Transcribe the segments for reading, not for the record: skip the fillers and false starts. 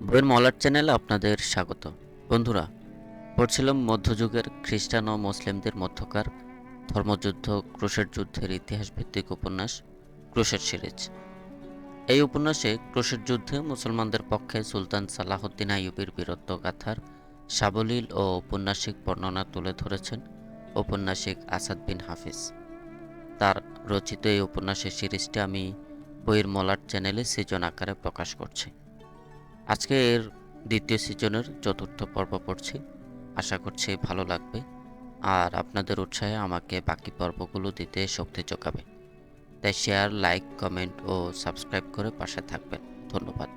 বইয়ের মলাট চ্যানেলে আপনাদের স্বাগত। বন্ধুরা, পড়ছিলাম মধ্যযুগের খ্রিস্টান ও মুসলিমদের মধ্যকার ধর্মযুদ্ধ ক্রুশের যুদ্ধের ইতিহাস ভিত্তিক উপন্যাস ক্রুশের সিরিজ। এই উপন্যাসে ক্রুশের যুদ্ধে মুসলমানদের পক্ষে সুলতান সালাহউদ্দিন আইয়ুবীর বীরত্বগাথার সাবলীল ও ঔপন্যাসিক বর্ণনা তুলে ধরেছেন ঔপন্যাসিক আসাদ বিন হাফিজ। তার রচিত এই উপন্যাসের সিরিজটি আমি বইয়ের মলাট চ্যানেলে সিজন আকারে প্রকাশ করছি। আজকে এর দ্বিতীয় সিজনের চতুর্থ পর্ব পড়ছি। আশা করছি ভালো লাগবে, আর আপনাদের উৎসাহে আমাকে বাকি পর্বগুলো দিতে শক্তি যোগাবে। তাই শেয়ার, লাইক, কমেন্ট ও সাবস্ক্রাইব করে পাশে থাকবেন। ধন্যবাদ।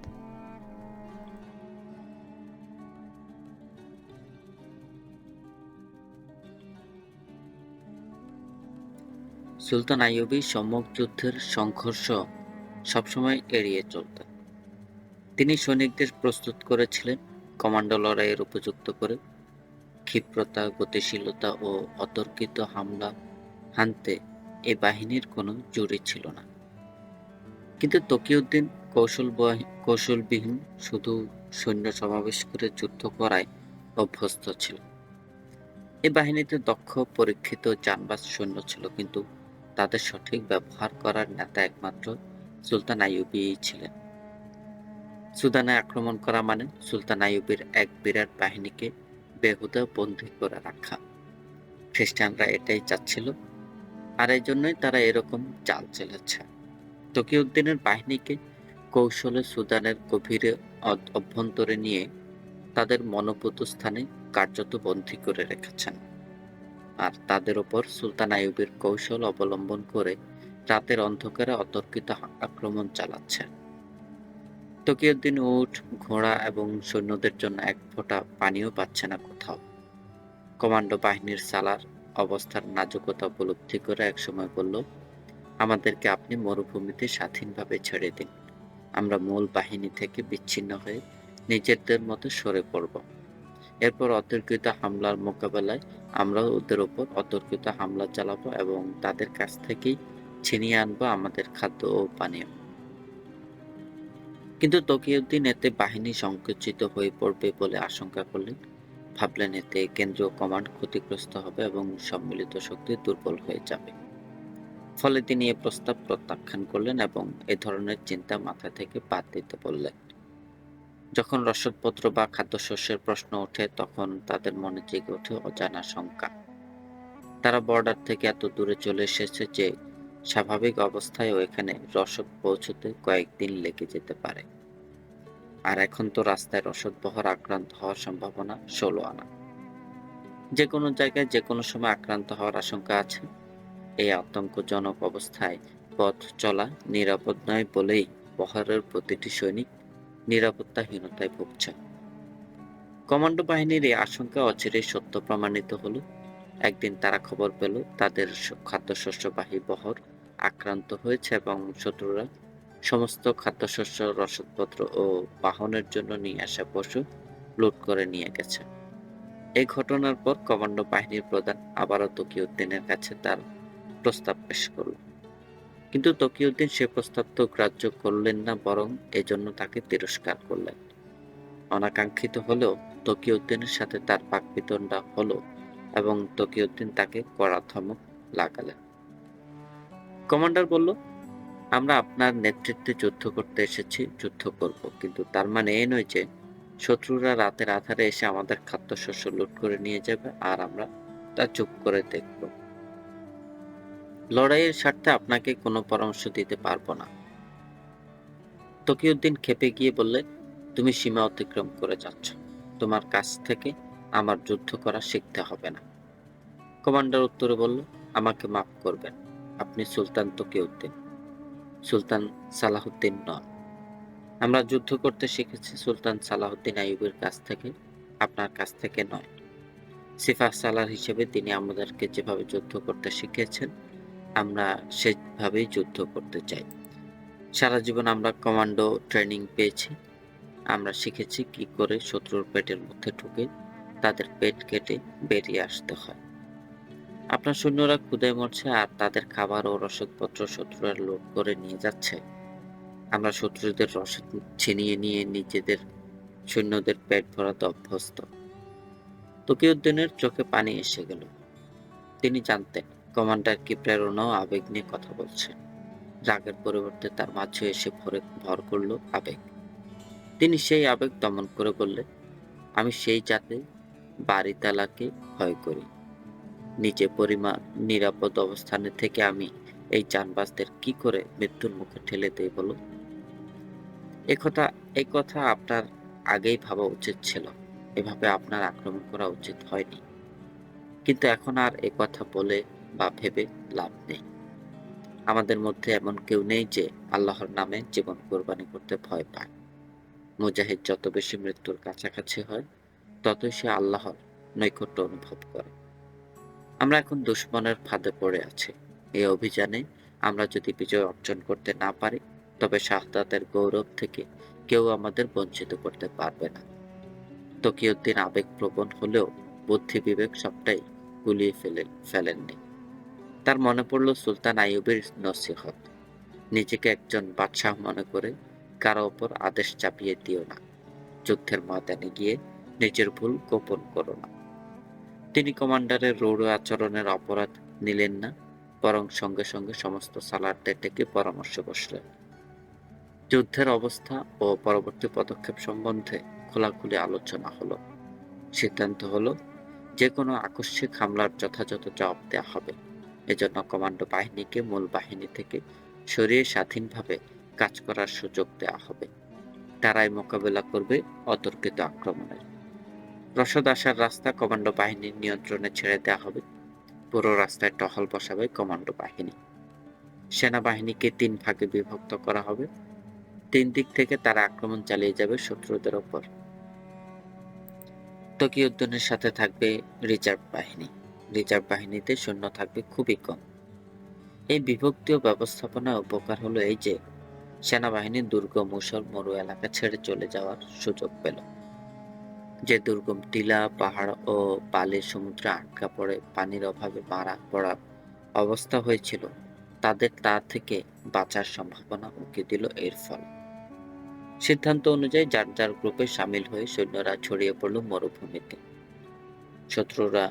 সুলতান আইয়ুবী সম্মুখ যুদ্ধের সংঘর্ষ সবসময় এড়িয়ে চলতেন। তিনি সৈনিকদের প্রস্তুত করেছিলেন কমান্ডো লড়াইয়ের উপযুক্ত করে। ক্ষিপ্রতা, গতিশীলতা ও অতর্কিত হামলা হানতে এ বাহিনীর কোনো জুড়ি ছিল না। কিন্তু তকিউদ্দিন কৌশলবিহীন শুধু সৈন্য সমাবেশ করে যুদ্ধ করায় অভ্যস্ত ছিল। এ বাহিনীতে দক্ষ, পরীক্ষিত জানবাজ সৈন্য ছিল, কিন্তু তাদের সঠিক ব্যবহার করার নেতা একমাত্র সুলতান আইয়ুবীই ছিলেন। সুদানে আক্রমণ করা মানে সুলতান আইয়ুবীর এক বিরাট বাহিনীকে বেহুদা বন্দী করে রাখা। খ্রিস্টানরা এটাই চাচ্ছিল, আর এই জন্যই তারা এরকম চাল চেলেছে। তকিউদ্দিনের বাহিনীকে কৌশলে সুদানের গভীরে অভ্যন্তরে নিয়ে তাদের মনোপুত স্থানে কার্যত বন্দী করে রেখেছেন, আর তাদের ওপর সুলতান আইয়ুবীর কৌশল অবলম্বন করে রাতের অন্ধকারে অতর্কিত আক্রমণ চালাচ্ছেন। তকিউদ্দিন উট, ঘোড়া এবং সৈন্যদের জন্য এক ফোঁটা পানিও পাচ্ছে না কোথাও। কমান্ডো বাহিনীর সালার অবস্থার নাজুকতা উপলব্ধি করে একসময় বলল, আমাদেরকে আপনি মরুভূমিতে স্বাধীনভাবে ছেড়ে দিন। আমরা মূল বাহিনী থেকে বিচ্ছিন্ন হয়ে নিজেদের মতো সরে পড়ব। এরপর অতর্কিত হামলার মোকাবেলায় আমরা ওদের ওপর অতর্কিত হামলা চালাবো এবং তাদের কাছ থেকেই ছিনিয়ে আনবো আমাদের খাদ্য ও পানীয়। কিন্তু তকিউদ্দিন এতে বাহিনী সংকুচিত হয়ে পড়বে বলে আশঙ্কা করলেন। ভাবলেন এতে কেন্দ্রীয় কমান্ড ক্ষতিগ্রস্ত হবে এবং সম্মিলিত শক্তি দুর্বল হয়ে যাবে। ফলে তিনি এ প্রস্তাব প্রত্যাখ্যান করলেন এবং এ ধরনের চিন্তা মাথা থেকে বাদ দিতে বললেন। যখন রসদপত্র বা খাদ্যশস্যের প্রশ্ন ওঠে, তখন তাদের মনে জেগে ওঠে অজানা শঙ্কা। তারা বর্ডার থেকে এত দূরে চলে এসেছে যে স্বাভাবিক অবস্থায়ও এখানে রসদ পৌঁছতে কয়েকদিন লেগে যেতে পারে। আর এখন তো রাস্তায় রসদবহর আক্রান্ত হওয়ার সম্ভাবনা 16 আনা। যে কোনো জায়গায় যে কোনো সময় আক্রান্ত হওয়ার আশঙ্কা আছে। এই আতঙ্কজনক অবস্থায় পথ চলা নিরাপদ নয় বলেই বহরের প্রতিটি সৈনিক নিরাপত্তাহীনতায় ভুগছে। কমান্ডো বাহিনীর এই আশঙ্কা অচিরেই সত্য প্রমাণিত হলো। একদিন তারা খবর পেল তাদের খাদ্যশস্যবাহী বহর আক্রান্ত হয়েছে এবং শত্রুরা সমস্ত খাদ্যশস্য, রসদপত্র ও বাহনের জন্য নিয়ে আসা পশু লুট করে নিয়ে গেছে। এই ঘটনার পর কমান্ডো বাহিনীর প্রধান আবারও তকিউদ্দিনের কাছে তার প্রস্তাব পেশ করল। কিন্তু তকিউদ্দিন সে প্রস্তাব তো গ্রাহ্য করলেন না, বরং এজন্য তাকে তিরস্কার করলেন। অনাকাঙ্ক্ষিত হলেও তকিউদ্দিনের সাথে তার বাকবিতণ্ডা হলো এবং তকিউদ্দিন তাকে কড়া ধমক লাগালেন। কমান্ডার বলল, আমরা আপনার নেতৃত্বে যুদ্ধ করতে এসেছি, যুদ্ধ করব, কিন্তু তার মানে এ নয় যে শত্রুরা রাতের আধারে এসে আমাদের খাদ্যশস্য লুট করে নিয়ে যাবে আর আমরা তা চুপ করে দেখব। লড়াইয়ের স্বার্থে আপনাকে কোনো পরামর্শ দিতে পারবো না। তকিউদ্দিন ক্ষেপে গিয়ে বললেন, তুমি সীমা অতিক্রম করে যাচ্ছ। তোমার কাছ থেকে আমার যুদ্ধ করা শিখতে হবে না। কমান্ডার উত্তরে বলল, আমাকে মাফ করবেন, আপনি সুলতান তকিউদ্দিন, সুলতান সালাহউদ্দিন নন। আমরা যুদ্ধ করতে শিখেছি সুলতান সালাহউদ্দিন আইয়ুবের কাছ থেকে, আপনার কাছ থেকে নয়। সিপাহ সালার হিসেবে তিনি আমাদেরকে যেভাবে যুদ্ধ করতে শিখিয়েছেন, আমরা সেভাবেই যুদ্ধ করতে চাই। সারা জীবন আমরা কমান্ডো ট্রেনিং পেয়েছি। আমরা শিখেছি কি করে শত্রুর পেটের মধ্যে ঢুকে তাদের পেট কেটে বেরিয়ে আসতে হয়। আপনার সৈন্যরা ক্ষুধায় মরছে আর তাদের খাবার ও রসদপত্র শত্রুরা লুট করে নিয়ে যাচ্ছে। আমরা শত্রুদের রসদ ছিনিয়ে নিয়ে নিজেদের সৈন্যদের পেট ভরাতে অভ্যস্ত। তকিউদ্দিনের চোখে পানি এসে গেল। তিনি জানতেন কমান্ডার কি প্রেরণা ও আবেগ নিয়ে কথা বলছেন। রাগের পরিবর্তে তার মাঝে এসে ভর করল আবেগ। তিনি সেই আবেগ দমন করে বললেন, আমি সেই জাতে বারিতালাকে ভয় করি। নিজে পরিমাণ নিরাপদ অবস্থানে থেকে আমি এই জানবাজদের কি করে মৃত্যুর মুখে ঠেলে দেই বলুন। এই কথা আপনার আগেই ভাবা উচিত ছিল। এভাবে আপনার আক্রমণ করা উচিত হয়নি। কিন্তু এখন আর এ কথা বলে বা ভেবে লাভ নেই। আমাদের মধ্যে এমন কেউ নেই যে আল্লাহর নামে জীবন কোরবানি করতে ভয় পায়। মুজাহিদ যত বেশি মৃত্যুর কাছাকাছি হয়, ততই সে আল্লাহর নৈকট্য অনুভব করে। আমরা এখন দুশমনের ফাঁদে পড়ে আছি। এই অভিযানে আমরা যদি বিজয় অর্জন করতে না পারি, তবে শাহাদাতের গৌরব থেকে কেউ আমাদের বঞ্চিত করতে পারবে না। তকিউদ্দিন আবেগপ্রবণ হলেও বুদ্ধি বিবেক সবটাই গুলিয়ে ফেলেননি। তার মনে পড়ল সুলতান আইয়ুবের নসিহত, নিজেকে একজন বাদশাহ মনে করে কারো ওপর আদেশ চাপিয়ে দিও না। যুদ্ধের ময়দানে গিয়ে নিজের ভুল গোপন করো না। তিনি কমান্ডারের রূঢ় আচরণের অপরাধ নিলেন না, বরং সঙ্গে সঙ্গে সমস্ত সালারদের ডেকে পরামর্শ বসলেন। যুদ্ধের অবস্থা ও পরবর্তী পদক্ষেপ সম্বন্ধে খোলাখুলি আলোচনা হলো। সিদ্ধান্ত হলো যে কোনো আকস্মিক হামলার যথাযথ জবাব দেওয়া হবে। এজন্য কমান্ডো বাহিনীকে মূল বাহিনী থেকে সরিয়ে স্বাধীনভাবে কাজ করার সুযোগ দেওয়া হবে। তারাই মোকাবেলা করবে অতর্কিত আক্রমণের। রসদ আসার রাস্তা কমান্ডো বাহিনীর নিয়ন্ত্রণে ছেড়ে দেওয়া হবে। পুরো রাস্তায় টহল বসাবে কমান্ডো বাহিনী। সেনাবাহিনীকে 3 ভাগে বিভক্ত করা হবে। 3 দিক থেকে তারা আক্রমণ চালিয়ে যাবে শত্রুদের ওপর। তকিউদ্দিনের সাথে থাকবে রিজার্ভ বাহিনী। রিজার্ভ বাহিনীতে সৈন্য থাকবে খুবই কম। এই বিভক্তি ও ব্যবস্থাপনার উপকার হলো এই যে, সেনাবাহিনী দুর্গম ঊষর মরু এলাকা ছেড়ে চলে যাওয়ার সুযোগ পেল। যে দুর্গম টিলা, পাহাড় ও বালির সমুদ্রে আটকা পড়ে পানির অভাবে মারা পড়ার অবস্থা হয়েছিল, তাদের তা থেকে বাঁচার সম্ভাবনা উঁকি দিল এর ফল। সিদ্ধান্ত অনুযায়ী যার যার গ্রুপে সামিল হয়ে সৈন্যরা ছড়িয়ে পড়ল মরুভূমিতে। শত্রুরা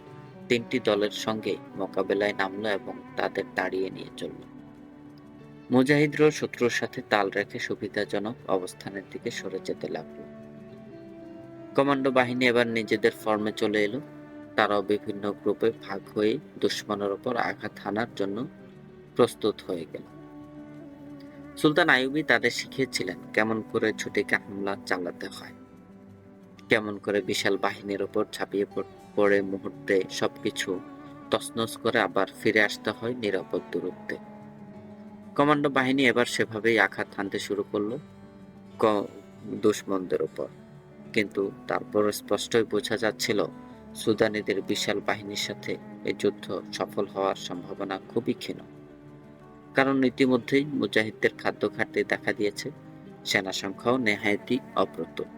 3টি দলের সঙ্গে মোকাবেলায় নামলো এবং তাদের তাড়িয়ে নিয়ে চলল। মুজাহিদরাও শত্রুর সাথে তাল রেখে সুবিধাজনক অবস্থানের দিকে সরে যেতে লাগলো। কমান্ডো বাহিনী এবার নিজেদের ফর্মে চলে এলো। তারাও বিভিন্ন গ্রুপে ভাগ হয়ে দুশমনের ওপর আঘাত হানার জন্য প্রস্তুত হয়ে গেল। সুলতান আইয়ুবী তাদের শিখিয়েছিলেন কেমন করে ঝুঁটিকে হামলা চালাতে হয়, কেমন করে বিশাল বাহিনীর ওপর ঝাঁপিয়ে পড়ে মুহূর্তে সবকিছু তছনছ করে আবার ফিরে আসতে হয় নিরাপদ দূরত্বে। কমান্ডো বাহিনী এবার সেভাবেই আঘাত হানতে শুরু করলো দুশমনদের উপর। কিন্তু তারপর স্পষ্টই বোঝা যাচ্ছিল সুদানিদের বিশাল বাহিনীর সাথে এই যুদ্ধ সফল হওয়ার সম্ভাবনা খুবই ক্ষীণ। কারণ ইতিমধ্যেই মুজাহিদদের খাদ্য ঘাটতি দেখা দিয়েছে, সেনা সংখ্যাও নেহায়েতই অপ্রতুল।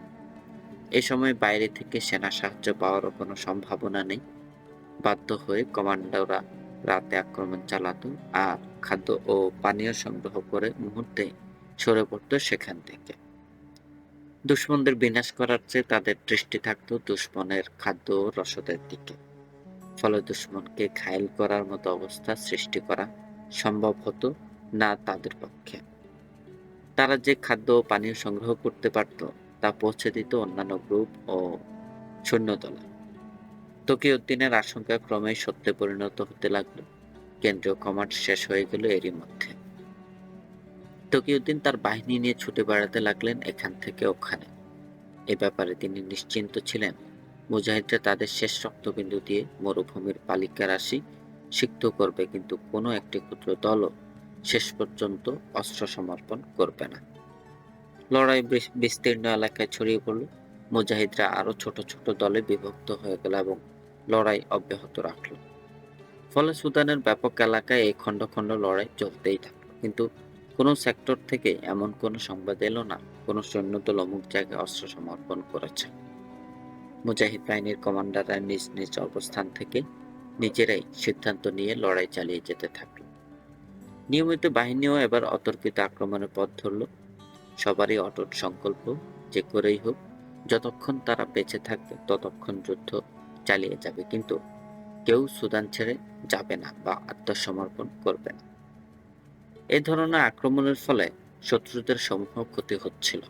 এ সময় বাইরে থেকে সেনা সাহায্য পাওয়ারও কোনো সম্ভাবনা নেই। বাধ্য হয়ে কমান্ডোরা রাতে আক্রমণ চালাতো আর খাদ্য ও পানীয় সংগ্রহ করে মুহূর্তে সরে পড়তো সেখান থেকে। দুশমনদের বিনাশ করার চেয়ে তাদের দৃষ্টি থাকতো দুশমনের খাদ্য ও রসদের দিকে। ফলে দুশমনকে ঘায়েল করার মতো অবস্থা সৃষ্টি করা সম্ভব হতো না তাদের পক্ষে। তারা যে খাদ্য ও পানীয় সংগ্রহ করতে পারত তা পৌঁছে দিত অন্যান্য গ্রুপ ও সৈন্যদলে। তকিউদ্দিনের আশঙ্কা ক্রমেই সত্যে পরিণত হতে লাগলো। কেন্দ্রীয় কমান্ড শেষ হয়ে গেল এরই মধ্যে। তকিউদ্দিন তার বাহিনী নিয়ে ছুটে বেড়াতে লাগলেন এখান থেকে ওখানে। এ ব্যাপারে তিনি নিশ্চিন্ত ছিলেন, মুজাহিদরা তাদের শেষ রক্তবিন্দু দিয়ে মরুভূমির বালিকা রাশি সিক্ত করবে, কিন্তু কোনো একটি ক্ষুদ্র দলও শেষ পর্যন্ত অস্ত্র সমর্পণ করবে না। লড়াই বিস্তীর্ণ এলাকায় ছড়িয়ে পড়ল। মুজাহিদরা আরো ছোট ছোট দলে বিভক্ত হয়ে গেল এবং লড়াই অব্যাহত রাখল। ফলে সুদানের ব্যাপক এলাকায় এই খণ্ড খণ্ড লড়াই চলতেই থাকলো। কিন্তু কোনো সেক্টর থেকে এমন কোনো সংবাদ এলো না কোনো সৈন্যদল অমুক জায়গায় অস্ত্র সমর্পণ করেছে। মুজাহিদ বাহিনীর কমান্ডাররা নিজ নিজ অবস্থান থেকে নিজেরাই সিদ্ধান্ত নিয়ে লড়াই চালিয়ে যেতে থাকল। নিয়মিত বাহিনীও এবার অতর্কিত আক্রমণের পথ ধরল। সবারই অটুট সংকল্প, যে করেই হোক যতক্ষণ তারা বেঁচে থাকবে ততক্ষণ যুদ্ধ চালিয়ে যাবে, কিন্তু কেউ সুদান ছেড়ে যাবে না বা আত্মসমর্পণ করবে না। এই ধরনের আক্রমণের ফলে শত্রুদের সমূহ ক্ষতি হচ্ছিল।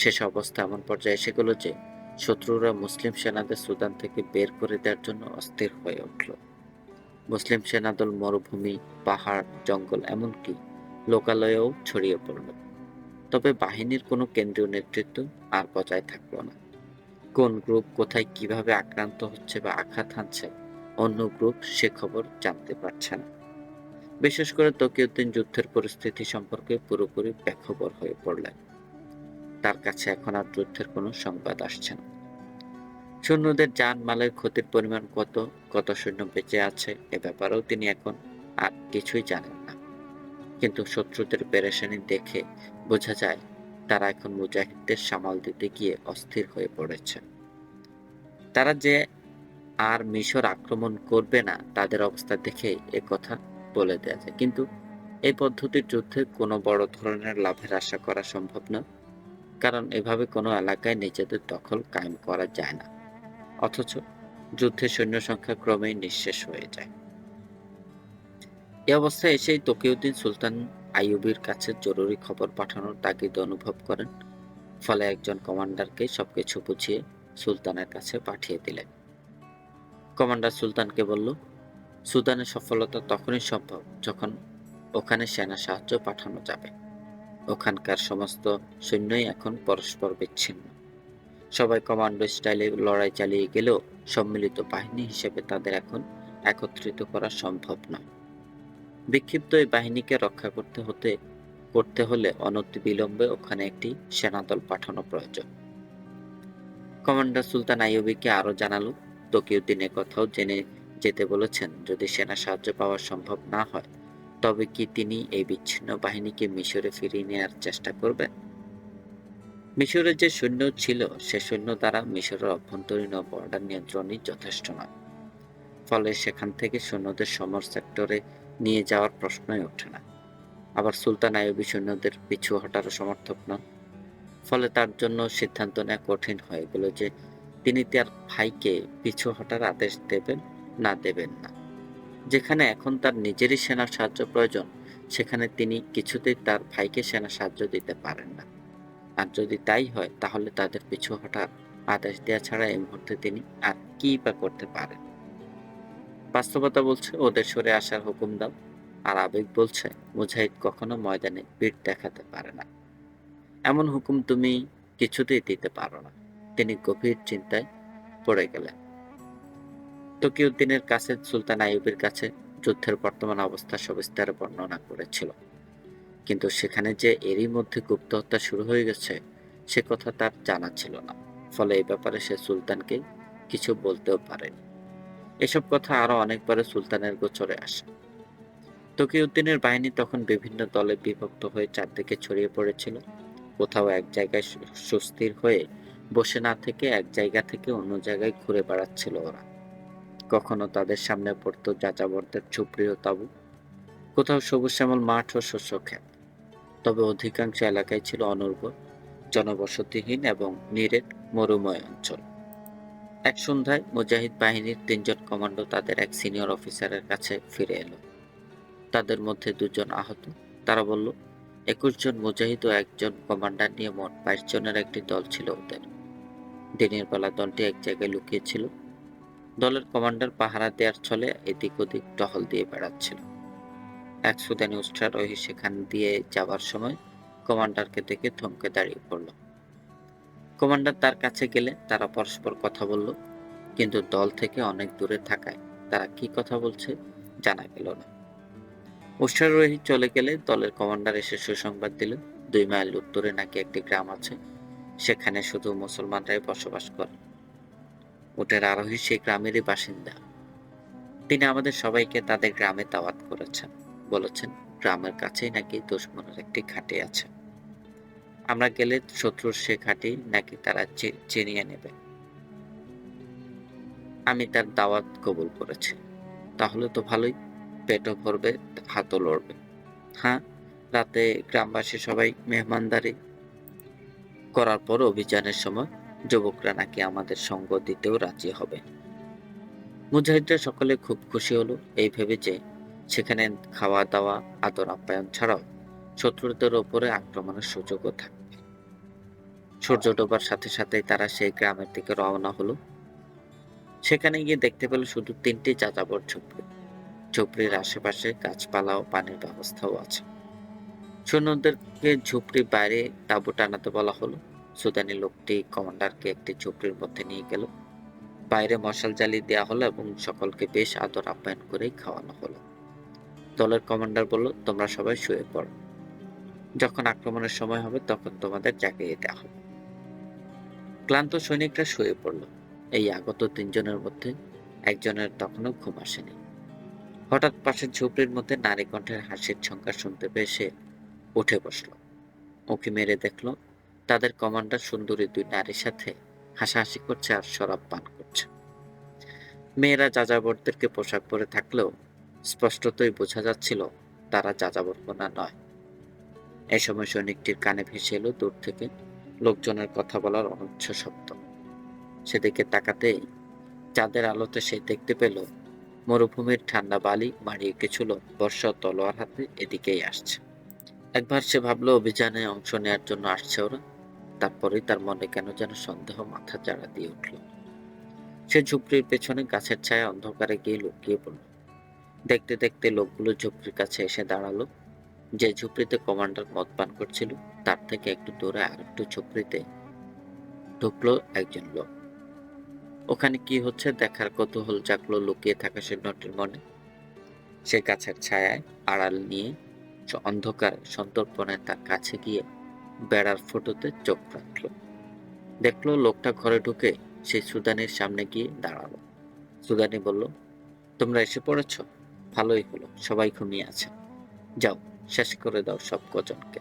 শেষ অবস্থা এমন পর্যায়ে এসে গেল যে শত্রুরা মুসলিম সেনাদের সুদান থেকে বের করে দেওয়ার জন্য অস্থির হয়ে উঠল। মুসলিম সেনাদল মরুভূমি, পাহাড়, জঙ্গল, এমনকি লোকালয়েও ছড়িয়ে পড়ল। তবে বাহিনীর কোনো কেন্দ্রীয় নেতৃত্ব আর বজায় থাকলো না। কোন গ্রুপ কোথায় কিভাবে আক্রান্ত হচ্ছে বা আঘাত হানছে, অন্য গ্রুপ সে খবর জানতে পারছে না। বিশেষ করে তকিউদ্দিন যুদ্ধের পরিস্থিতি সম্পর্কে পুরোপুরি বেখবর হয়ে পড়লেন। তার কাছে এখন আর যুদ্ধের কোনো সংবাদ আসছে না। সৈন্যদের জান-মালের ক্ষতির পরিমাণ কত, কত সৈন্য বেঁচে আছে, এ ব্যাপারেও তিনি এখন আর কিছুই জানেন না। কিন্তু শত্রুদের পেরেশানি দেখে বোঝা যায় তারা এখন মুজাহিদদের সামাল দিতে গিয়ে অস্থির হয়ে পড়েছে। তারা যে আর মিশর আক্রমণ করবে না তাদের অবস্থা দেখে কথা বলে দেয়া যায়। কিন্তু এই পদ্ধতির যুদ্ধে কোনো বড় ধরনের লাভের আশা করা সম্ভব না, কারণ এভাবে কোনো এলাকায় নিজেদের দখল কায়েম করা যায় না। অথচ যুদ্ধে সৈন্য সংখ্যা ক্রমেই নিঃশেষ হয়ে যায়। এই অবস্থায় এসেই তকিউদ্দিন সুলতান আইয়ুবীর কাছে জরুরি খবর পাঠানোর তাগিদ অনুভব করেন। ফলে একজন কমান্ডারকে সবকিছু বুঝিয়ে সুলতানের কাছে পাঠিয়ে দিলেন। কমান্ডার সুলতানকে বলল, সুদানে সফলতা তখনই সম্ভব যখন ওখানে সেনা সাহায্য পাঠানো যাবে। ওখানকার সমস্ত সৈন্যই এখন পরস্পর বিচ্ছিন্ন। সবাই কমান্ডো স্টাইলে লড়াই চালিয়ে গেলেও সম্মিলিত বাহিনী হিসেবে তাদের এখন একত্রিত করা সম্ভব নয়। বিক্ষিপ্ত এই বাহিনীকে রক্ষা করতে হলে অনতিবিলম্বে ওখানে একটি সেনাদল পাঠানো প্রয়োজন। কমান্ডার সুলতান আইয়ুবীকে আরো জানালো, তকিউদ্দিন কথাও জেনে যেতে বলেছেন যদি সেনা সাহায্য পাওয়া সম্ভব না হয় তবে কি তিনি এই বিচ্ছিন্ন বাহিনীকে মিশরে ফিরিয়ে নেওয়ার চেষ্টা করবেন? মিশরের যে সৈন্য ছিল সে সৈন্য দ্বারা মিশরের অভ্যন্তরীণ ও বর্ডার নিয়ন্ত্রণই যথেষ্ট নয়। ফলে সেখান থেকে সৈন্যদের সমর সেক্টরে নিয়ে যাওয়ার প্রশ্নই ওঠে না। আবার সুলতান আইয়ুবী সৈন্যদের পিছু হটারও সমর্থক নন। ফলে তার জন্য সিদ্ধান্ত নেওয়া কঠিন হয়ে গেল যে তিনি তার ভাইকে পিছু হটার আদেশ দেবেন না দেবেন না। যেখানে এখন তার নিজেরই সেনা সাহায্য প্রয়োজন, সেখানে তিনি কিছুতেই তার ভাইকে সেনা সাহায্য দিতে পারেন না। আর যদি তাই হয় তাহলে তাদের পিছু হটার আদেশ দেওয়া ছাড়া এই মুহূর্তে তিনি আর কি বা করতে পারেন? বাস্তবতা বলছে ওদের সরে আসার হুকুম দাও, আর আবেগ বলছে মুজাহিদ কখনো ময়দানে বীর দেখাতে পারে না। এমন হুকুম তুমি কিছুতেই দিতে পারো না। তিনি গভীর চিন্তায় পড়ে গেলেন। তকিউদ্দিনের কাছে সুলতান আইয়ুবীর কাছে যুদ্ধের বর্তমান অবস্থা সবিস্তারে বর্ণনা করেছিল, কিন্তু সেখানে যে এরই মধ্যে গুপ্ত হত্যা শুরু হয়ে গেছে সে কথা তার জানা ছিল না। ফলে এই ব্যাপারে সে সুলতানকে কিছু বলতেও পারেনি। এসব কথা আরো অনেকবারে সুলতানের গোচরে আসে। তকিউদ্দিনের বাহিনী তখন বিভিন্ন দলে বিভক্ত হয়ে চারদিকে ছড়িয়ে পড়েছিল। কোথাও এক জায়গায় সুস্থির হয়ে বসে না থেকে এক জায়গা থেকে অন্য জায়গায় ঘুরে বেড়াচ্ছিল ওরা। কখনো তাদের সামনে পড়তো যাযাবরদের ঝুপড়ি ও তাঁবু, কোথাও সবুজ শ্যামল মাঠ ও শস্য ক্ষেত। তবে অধিকাংশ এলাকায় ছিল অনুর্বর, জনবসতিহীন এবং নিরেট মরুময় অঞ্চল। এক সন্ধ্যায় মুজাহিদ বাহিনীর ৩ জন কমান্ডো তাদের এক সিনিয়র অফিসারের কাছে ফিরে এলো। তাদের মধ্যে ২ জন আহত। তারা বলল, ২১ জন মুজাহিদ ও একজন কমান্ডার নিয়ে মোট ২২ জনের একটি দল ছিল ওদের। দিনের বেলা দলটি এক জায়গায় লুকিয়ে ছিল। দলের কমান্ডার পাহারা দেওয়ার ছলে এদিক ওদিক টহল দিয়ে বেড়াচ্ছিল। এক সুদানি উষ্ট্রারোহী সেখান দিয়ে যাবার সময় কমান্ডারকে দেখে থমকে দাঁড়িয়ে পড়ল। কমান্ডার তার কাছে গেলে তারা পরস্পর কথা বলল, কিন্তু দল থেকে অনেক দূরে থাকায় তারা কি কথা বলছে জানা গেল না। উষ্ট্রারোহী চলে গেলে দলের কমান্ডার এসে সুসংবাদ দিল, ২ মাইল উত্তরে নাকি একটি গ্রাম আছে, সেখানে শুধু মুসলমানরাই বসবাস করে। উটের আরোহী সেই গ্রামেরই বাসিন্দা। তিনি আমাদের সবাইকে তাদের গ্রামে দাওয়াত করেছেন। বলেছেন গ্রামের কাছেই নাকি দুশমনের একটি ঘাঁটি আছে। আমরা গেলে শত্রুর সে ঘাঁটি নাকি তারা চিনিয়ে নেবে। আমি তার দাওয়াত কবুল করেছি। তাহলে তো ভালোই, পেটও ভরবে, হাতও লড়বে। হ্যাঁ, রাতে গ্রামবাসী সবাই মেহমানদারি করার পর অভিযানের সময় যুবকরা নাকি আমাদের সঙ্গ দিতেও রাজি হবে। মুজাহিদরা সকলে খুব খুশি হলো এই ভেবে যে সেখানে খাওয়া দাওয়া, আদর আপ্যায়ন ছাড়াও শত্রুদের ওপরে আক্রমণের সুযোগও থাকবে। সূর্য ডোবার সাথে সাথেই তারা সেই গ্রামের দিকে রওনা হলো। সেখানে গিয়ে দেখতে পেল শুধু ৩টি যাযাবর ঝুপড়ি। ঝুপড়ির আশেপাশে গাছপালা ও পানির ব্যবস্থাও আছে। সৈন্যদেরকে ঝুপড়ির বাইরে তাঁবু টানাতে বলা হলো। সুদানি লোকটি কমান্ডারকে একটি ঝুপড়ির মধ্যে নিয়ে গেল। বাইরে মশাল জ্বালিয়ে দেওয়া হলো এবং সকলকে বেশ আদর আপ্যায়ন করেই খাওয়ানো হলো। দলের কমান্ডার বলল, তোমরা সবাই শুয়ে পড়ো। যখন আক্রমণের সময় হবে তখন তোমাদের জাগিয়ে দেওয়া হবে। ক্লান্ত সৈনিকরা শুয়ে পড়ল। এই আগত ৩ জনের মধ্যে একজনের তখনও ঘুম আসেনি। হঠাৎ পাশের ঝুপড়ির মধ্যে নারী কণ্ঠের হাসির ঝঙ্কার শুনতে পেয়ে সে উঠে বসল। উঁকি মেরে দেখল তাদের কমান্ডার সুন্দরী ২ নারীর সাথে হাসাহাসি করছে আর শরাব পান করছে। মেয়েরা যাযাবরদেরকে পোশাক পরে থাকলেও স্পষ্টতই বোঝা যাচ্ছিল তারা যাযাবর কন্যা নয়। এ সময় সৈনিকটির কানে ভেসে এলো দূর থেকে লোকজনের কথা বলার অনুচ্ছ শব্দ। সেদিকে তাকাতেই চাঁদের আলোতে সে দেখতে পেল মরুভূমির ঠান্ডা বালি মারিয়ে কিছু লোক বর্ষা ও তলোয়ার হাতে এদিকেই আসছে। একবার সে ভাবলো অভিযানে অংশ নেওয়ার জন্য আসছে ওরা। তারপরেই তার মনে কেন যেন সন্দেহ মাথা চাড়া দিয়ে উঠল। সে ঝুপড়ির পেছনে গাছের ছায়া অন্ধকারে গিয়ে লুকিয়ে পড়ল। দেখতে দেখতে লোকগুলো ঝুপড়ির কাছে এসে দাঁড়ালো। যে ঝুপড়িতে কমান্ডার মদ পান করছিল তার থেকে একটু দূরে আরেকটু ঝুপড়িতে ঢুকলো একজন লোক। ওখানে কি হচ্ছে দেখার কৌতূহল জাগলো লুকিয়ে থাকা সৈন্যটির মনে। সে গাছের ছায়ায় আড়াল নিয়ে অন্ধকার সন্তর্পণে তার কাছে গিয়ে বেড়ার ফুটোতে চোখ রাখল। দেখলো লোকটা ঘরে ঢুকে সেই সুদানির সামনে গিয়ে দাঁড়ালো। সুদানি বলল, তোমরা এসে পড়েছ, ভালোই হলো, সবাই ঘুমিয়ে আছে, যাও শেষ করে দাও সব কজনকে।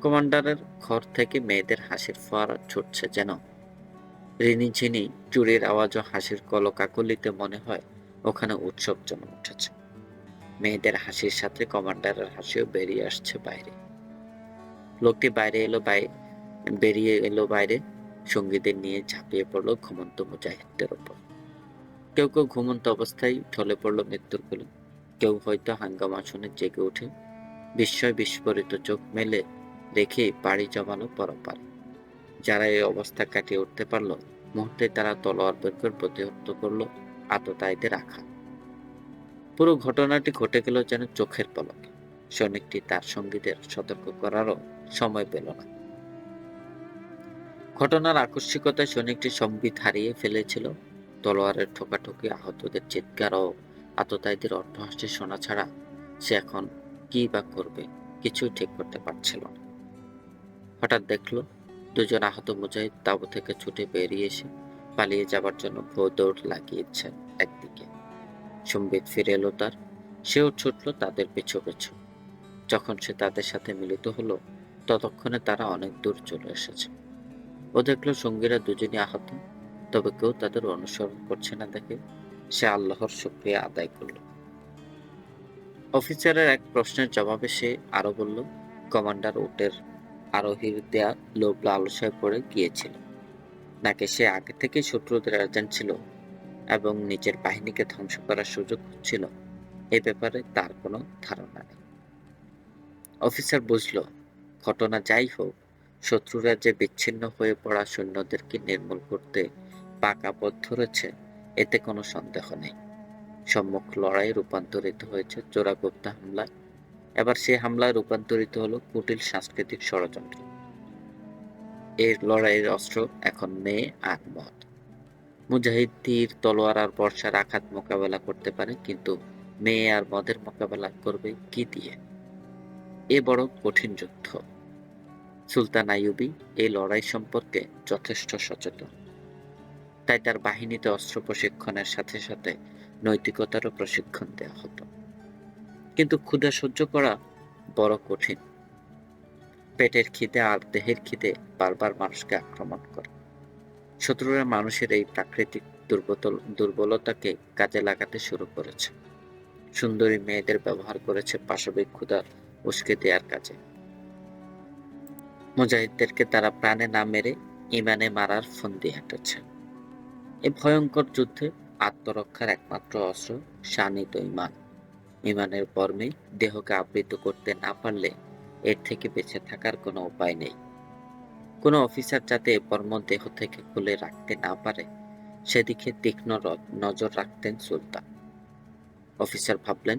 কমান্ডারের ঘর থেকে মেয়েদের হাসির ফোয়ারা ছুটছে, যেন রিনিঝিনি চুরির আওয়াজ ও হাসির কলকাকলিতে মনে হয় ওখানে উৎসব জমে উঠেছে। মেয়েদের হাসির সাথে কমান্ডারের হাসিও বেরিয়ে আসছে বাইরে। লোকটি বেরিয়ে এলো বাইরে, সঙ্গীদের নিয়ে ঝাঁপিয়ে পড়লো ঘুমন্ত মুজাহিদদের ওপর। কেউ কেউ ঘুমন্ত অবস্থায় ঢলে পড়লো মৃত্যুর কোলে, কেউ হয়তো হাঙ্গামা শুনে জেগে উঠে বিস্ময় বিস্ফোরিত চোখ মেলে রেখে পাড়ি জমানো পরপারে। যারা এই অবস্থা কাটিয়ে উঠতে পারলো, মুহূর্তে তারা তলোয়ার বের করে প্রতিহত করলো আততায়ীদের আঘাত। পুরো ঘটনাটি ঘটে গেল যেন চোখের পলকে। সৈনিকটি তার সঙ্গীদের সতর্ক করারও সময় পেল না। ঘটনার আকস্মিকতায় সৈনিকটি সম্বিত হারিয়ে ফেলেছিল। তলোয়ারের ঠোকাঠুকি, আহতদের চিৎকার ও আততায়ীদের অট্টহাসি শোনা ছাড়া সে এখন কি বা করবে কিছুই ঠিক করতে পারছিল না। হঠাৎ দেখলো ২ জন আহত মুজাহিদ তাঁবু থেকে ছুটে বেরিয়ে এসে পালিয়ে যাবার জন্য দৌড় লাগিয়েছেন একদিকে। সম্বিত ফিরে এলো তার, সেও ছুটল তাদের পিছু পিছু। যখন সে তাদের সাথে মিলিত হলো ততক্ষণে তারা অনেক দূর চলে এসেছে। ও দেখলো সঙ্গীরা দুজনই আহত, তবে কেউ তাদের অনুসরণ করছে না দেখে সে আল্লাহর শুকরিয়া আদায় করল। অফিসারের এক প্রশ্নের জবাবে সে আরো বলল, কমান্ডার উটের আরোহীর দেয়া লোভ লালসায় পড়ে গিয়েছিল, নাকি সে আগে থেকে শত্রুদের এজেন্ট ছিল এবং নিজের বাহিনীকে ধ্বংস করার সুযোগ ছিল, এ ব্যাপারে তার কোনো ধারণা নেই। অফিসার বুঝল, ঘটনা যাই হোক, শত্রুরা যে বিচ্ছিন্ন হয়ে পড়া সৈন্যদেরকে নির্মূল করতে পাকা পথ ধরেছে এতে কোনো সন্দেহ নেই। সম্মুখ লড়াই রূপান্তরিত হয়েছে চোরাগুপ্তা হামলায়। এবার সে হামলায় রূপান্তরিত হলো কুটিল সাংস্কৃতিক ষড়যন্ত্র। এই লড়াইয়ের অস্ত্র এখন মেয়ে আর মদ। মুজাহিদ তীর, তলোয়ার আর বর্ষার আঘাত মোকাবেলা করতে পারে, কিন্তু মেয়ে আর মদের মোকাবেলা করবে কি দিয়ে? এ বড় কঠিন যুদ্ধ। সুলতান আইয়ুবী এই লড়াই সম্পর্কে যথেষ্ট সচেতন। তাই তার বাহিনীতে অস্ত্র প্রশিক্ষণের সাথে সাথে নৈতিকতারও প্রশিক্ষণ দেওয়া হতো। কিন্তু ক্ষুধা সহ্য করা বড় কঠিন। পেটের খিদে আর দেহের খিদে বারবার মানুষকে আক্রমণ করে। শত্রুরা মানুষের এই প্রাকৃতিক দুর্বলতাকে কাজে লাগাতে শুরু করেছে। সুন্দরী মেয়েদের ব্যবহার করেছে পাশবিক ক্ষুধা উস্কে দেওয়ার কাজে। মুজাহিদদেরকে তারা প্রাণে না মেরে ইমানে মারার ফন্দি হেঁটেছে। এই ভয়ঙ্কর যুদ্ধে আত্মরক্ষার একমাত্র অস্ত্র শানিত ইমান। ইমানের বর্মে দেহকে আবৃত করতে না পারলে এর থেকে বেঁচে থাকার কোনো উপায় নেই। কোনো অফিসার যাতে এ বর্ম দেহ থেকে খুলে রাখতে না পারে সেদিকে তীক্ষ্ণ নজর রাখতেন সুলতান। অফিসার ভাবলেন,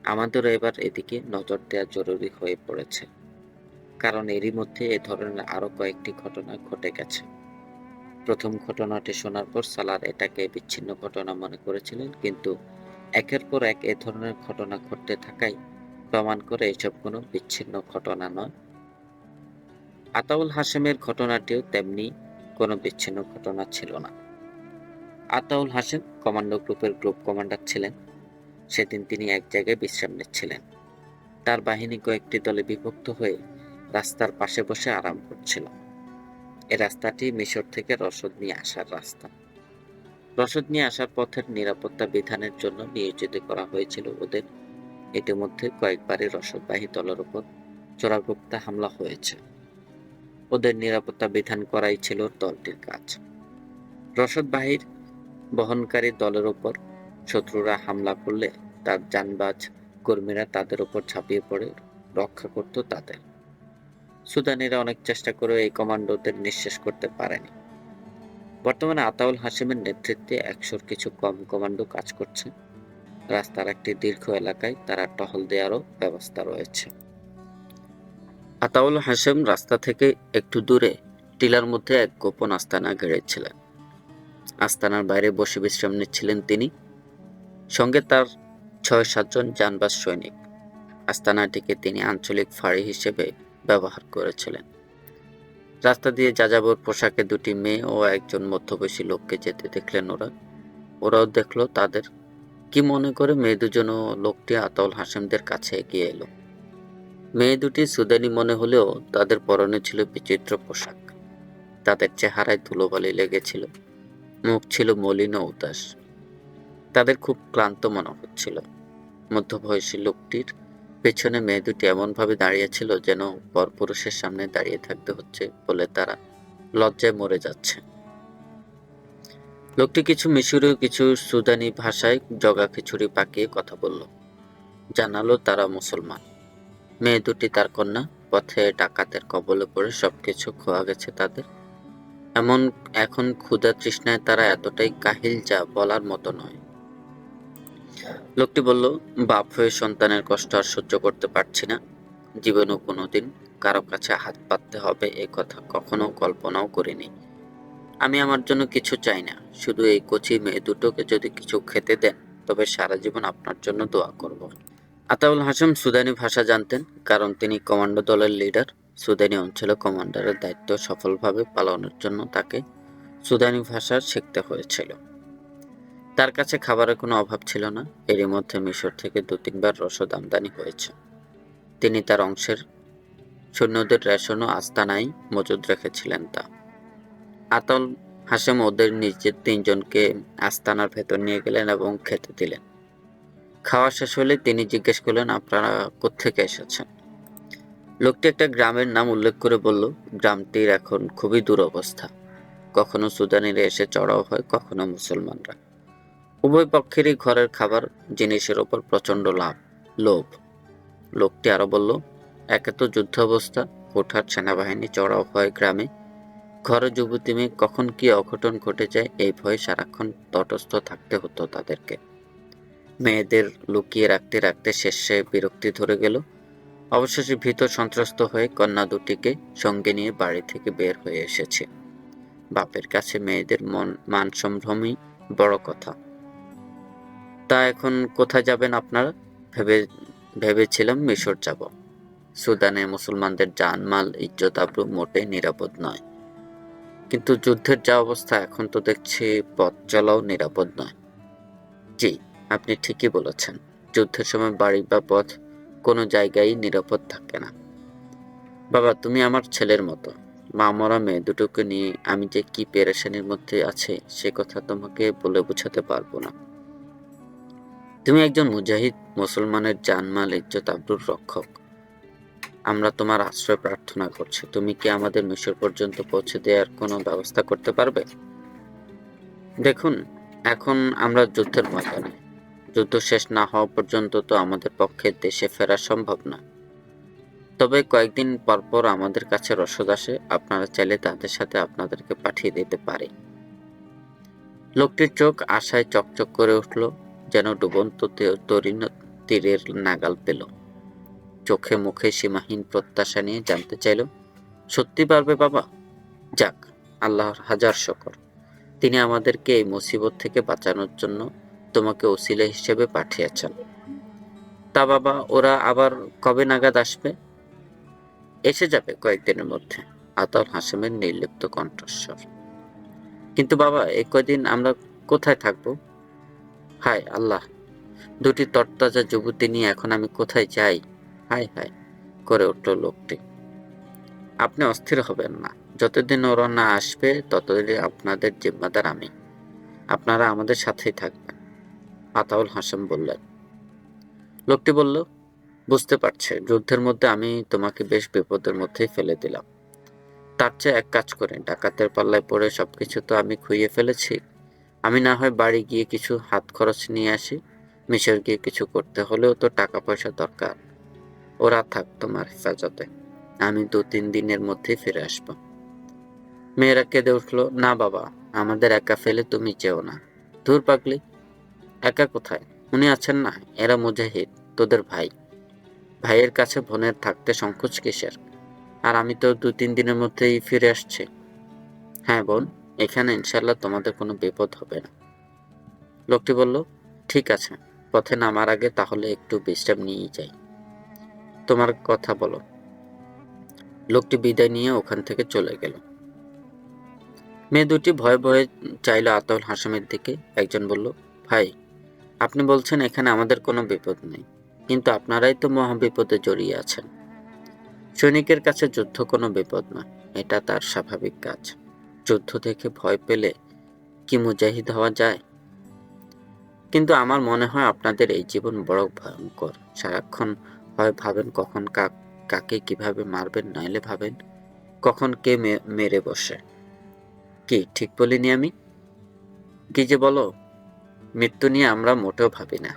আমাদেরও এবার এদিকে নজর দেওয়া জরুরি হয়ে পড়েছে, কারণ এরই মধ্যে এ ধরনের আরো কয়েকটি ঘটনা ঘটে গেছে। প্রথম ঘটনাটি শোনার পর সালার এটাকে বিচ্ছিন্ন ঘটনা মনে করেছিলেন, কিন্তু একের পর এক এ ধরনের ঘটনা ঘটতে থাকাই প্রমাণ করে এসব কোনো বিচ্ছিন্ন ঘটনা নয়। আতাউল হাশেমের ঘটনাটিও তেমনি কোনো বিচ্ছিন্ন ঘটনা ছিল না। আতাউল হাশেম কমান্ডো গ্রুপের গ্রুপ কমান্ডার ছিলেন। সেদিন তিনি এক জায়গায় বিশ্রাম নিচ্ছিলেন। তার বাহিনী কয়েকটি দলে বিভক্ত হয়ে রাস্তার পাশে বসে আরাম করছিল। এই রাস্তাটি মিশর থেকে রসদ নিয়ে আসার রাস্তা। রসদ নিয়ে আসার পথের নিরাপত্তা বিধানের জন্য নিয়োজিত করা হয়েছিল ওদের। ইতিমধ্যে কয়েকবারই রসদবাহী দলের উপর চোরাগোপ্তা হামলা হয়েছে। ওদের নিরাপত্তা বিধান করাই ছিল দলটির কাজ। রসদবাহীর বহনকারী দলের উপর শত্রুরা হামলা করলে তার জানবাজ কর্মীরা তাদের উপর ঝাঁপিয়ে পড়ে রক্ষা করত তাদের। সুদানিরা অনেক চেষ্টা করেও এই কমান্ডোদের নিঃশেষ করতে পারেনি। বর্তমানে আতাউল হাশেমের নেতৃত্বে ১০০-র কিছু কম কমান্ডো কাজ করছে। রাস্তার একটি দীর্ঘ এলাকায় তারা টহল দেওয়ারও ব্যবস্থা রয়েছে। আতাউল হাশেম রাস্তা থেকে একটু দূরে টিলার মধ্যে এক গোপন আস্তানা গেড়েছিলেন। আস্তানার বাইরে বসে বিশ্রাম নিচ্ছিলেন তিনি, সঙ্গে তার ৬-৭ জন জানবাজ সৈনিক। আস্তানাটিকে তিনি আঞ্চলিক ফাঁড়ি হিসেবে ব্যবহার করেছিলেন। রাস্তা দিয়ে যাযাবর পোশাকে দুটি মেয়ে ও একজন মধ্যবয়সী লোককে যেতে দেখলেন ওরাও দেখল তাদের। কি মনে করে মেয়ে দুজন ও লোকটি আতাউল হাশেমদের কাছে এগিয়ে এলো। মেয়ে দুটি সুদানি মনে হলেও তাদের পরনে ছিল বিচিত্র পোশাক। তাদের চেহারায় ধুলোবালি লেগেছিল, মুখ ছিল মলিন ও উদাস। তাদের খুব ক্লান্ত মনে হচ্ছিল। মধ্যবয়সী লোকটির পেছনে মেয়ে দুটি এমনভাবে দাঁড়িয়েছিল যেন পরপুরুষের সামনে দাঁড়িয়ে থাকতে হচ্ছে বলে তারা লজ্জায় মরে যাচ্ছে। লোকটি কিছু মিশরীয় কিছু সুদানি ভাষায় জগা খিচুড়ি পাকিয়ে কথা বলল। জানালো তারা মুসলমান। মেয়ে দুটি তার কন্যা। পথে ডাকাতের কবলে পড়ে সবকিছু খোয়া গেছে তাদের। এখন ক্ষুধা তৃষ্ণায় তারা এতটাই কাহিল যা বলার মতো নয়। লোকটি বলল, বাপ হয়ে সন্তানের কষ্ট আর সহ্য করতে পারছি না। জীবনেও কোনোদিন কারো কাছে হাত পাততে হবে এ কথা কখনো কল্পনাও করিনি। আমি আমার জন্য কিছু চাই না, শুধু এই কচি মেয়ে দুটোকে যদি কিছু খেতে দেন তবে সারা জীবন আপনার জন্য দোয়া করব। আতাউল হাশেম সুদানি ভাষা জানতেন, কারণ তিনি কমান্ডো দলের লিডার। সুদানি অঞ্চলে কমান্ডারের দায়িত্ব সফলভাবে পালনের জন্য তাকে সুদানি ভাষা শিখতে হয়েছিল। তার কাছে খাবারের কোনো অভাব ছিল না। এরই মধ্যে মিশর থেকে ২-৩ বার রসদ আমদানি হয়েছে। তিনি তার অংশের সৈন্যদের রেশন ও আস্তানায় মজুদ রেখেছিলেন তা। আতাউল হাশেম ওদের নিজের ৩ জনকে আস্তানার ভেতর নিয়ে গেলেন এবং খেতে দিলেন। খাওয়া শেষ হলে তিনি জিজ্ঞেস করলেন, আপনারা কোত্থেকে এসেছেন? লোকটি একটা গ্রামের নাম উল্লেখ করে বলল, গ্রামটির এখন খুবই দুরবস্থা। কখনো সুদানিরা এসে চড়াও হয়, কখনো মুসলমানরা। উভয় পক্ষেরই ঘরের খাবার জিনিসের ওপর প্রচণ্ড লোভ। লোকটি আরো বলল, একে তো যুদ্ধাবস্থা, হুটহাট সেনাবাহিনী চড়াও হয় গ্রামে। ঘরে যুবতী মেয়ে, কখন কি অঘটন ঘটে যায় এই ভয়ে সারাক্ষণ তটস্থ থাকতে হতো তাদেরকে। মেয়েদের লুকিয়ে রাখতে রাখতে শেষে বিরক্তি ধরে গেল। অবশেষে ভীত সন্ত্রস্ত হয়ে কন্যা দুটিকে সঙ্গে নিয়ে বাড়ি থেকে বের হয়ে এসেছে। বাপের কাছে মেয়েদের মান সম্ভ্রমই বড় কথা। তা এখন কোথায় যাবেন আপনারা? ভেবেছিলাম মিশর যাব। সুদানে মুসলমানদের জানমাল ইজ্জত আবরু মোটেই নিরাপদ নয়। কিন্তু যুদ্ধের যা অবস্থা, এখন তো দেখছি পথ চলাও নিরাপদ নয়। জি, আপনি ঠিকই বলেছেন। যুদ্ধের সময় বাড়ি বা পথ কোনো জায়গায় নিরাপদ থাকে না। বাবা, তুমি আমার ছেলের মতো। মা মরা মেয়ে দুটোকে নিয়ে আমি যে কি পেরেশানির মধ্যে আছি সে কথা তোমাকে বলে বোঝাতে পারবো না। তুমি একজন মুজাহিদ, মুসলমানের জানমাল ইজ্জত আবরুর রক্ষক। আমরা তোমার আশ্রয় প্রার্থনা করছি। তুমি কি আমাদের মিশর পর্যন্ত পৌঁছে দেওয়ার কোনো ব্যবস্থা করতে পারবে? দেখুন, এখন আমরা যুদ্ধের ময়দানে। যুদ্ধ শেষ না হওয়া পর্যন্ত তো আমাদের পক্ষে দেশে ফেরা সম্ভব না। তবে কয়েকদিন পরপর আমাদের কাছে রসদ আসে। আপনারা চাইলে তাদের সাথে আপনাদেরকে পাঠিয়ে দিতে পারি। লোকটির চোখ আশায় চকচক করে উঠল, যেন ডুবন্ত তরুণ তীরের নাগাল পেল। চোখে মুখে সীমাহীন প্রত্যাশা নিয়ে জানতে চাইল, সত্যি পারবে বাবা? যাক, আল্লাহর হাজার শকর, তিনি আমাদেরকে এই মুসিবত থেকে বাঁচানোর জন্য তোমাকে ওসিলা হিসেবে পাঠিয়েছেন। তা বাবা, ওরা আবার কবে নাগাদ আসবে? এসে যাবে কয়েকদিনের মধ্যে, আতাউল হাশেমের নির্লিপ্ত কণ্ঠস্বর। কিন্তু বাবা, এই কয়দিন আমরা কোথায় থাকবো? হায় আল্লাহ, দুটি তরতাজা যুবতী নিয়ে এখন আমি কোথায় যাই? হায় হায় করে উঠল লোকটি। আপনি অস্থির হবেন না। যতদিন ওরা না আসবে ততদিন আপনাদের জিম্মাদার আমি। আপনারা আমাদের সাথেই থাকবেন, আতাউল হাশেম বললেন। লোকটি বলল, বুঝতে পারছে, যুদ্ধের মধ্যে আমি তোমাকে বেশ বিপদের মধ্যেই ফেলে দিলাম। তার চেয়ে এক কাজ করে, ডাকাতের পাল্লায় পড়ে সবকিছু তো আমি খুইয়ে ফেলেছি। আমি না হয় বাড়ি গিয়ে কিছু হাত খরচ নিয়ে আসি। মিশর গিয়ে কিছু করতে হলেও তো টাকা পয়সা দরকার। ওরা থাক তোমার হেফাজতে, আমি 2-3 দিনের মধ্যেই ফিরে আসবো। মেয়েরা কেঁদে উঠল, না বাবা, আমাদের একা ফেলে তুমি যেও না। ধুর পাগলি, একা কোথায়? উনি আছেন না, এরা মুজাহিদ, তোদের ভাই। ভাইয়ের কাছে বোনের থাকতে সংকোচ কিসের? আর আমি তো 2-3 দিনের মধ্যেই ফিরে আসছি। হ্যাঁ বোন, এখানে ইনশাল্লাহ তোমাদের কোনো বিপদ হবে না। লোকটি বলল, ঠিক আছে, পথে নামার আগে তাহলে একটু বিশ্রাম নিয়েই যাই। তোমার কথা বলো। লোকটি বিদায় নিয়ে ওখান থেকে চলে গেল। মেয়ে দুটি ভয়ে ভয়ে চাইল আতাউল হাশেমের দিকে। একজন বলল, ভাই, আপনি বলছেন এখানে আমাদের কোনো বিপদ নেই, কিন্তু আপনারাই তো মহাবিপদে জড়িয়ে আছেন। সৈনিকের কাছে যুদ্ধ কোনো বিপদ নয়, এটা তার স্বাভাবিক কাজ। যুদ্ধ দেখে ভয় পেলে কি মুজাহিদ হওয়া যায়? কিন্তু আমার মনে হয় আপনাদের এই জীবন বড় ভয়ঙ্কর। সারাক্ষণ হয় ভাবেন কখন কাকে কিভাবে মারবেন, নইলে ভাবেন কখন কে মেরে বসে। কি ঠিক বলিনি আমি? কি যে বলো, মৃত্যু নিয়ে আমরা মোটেও ভাবি না।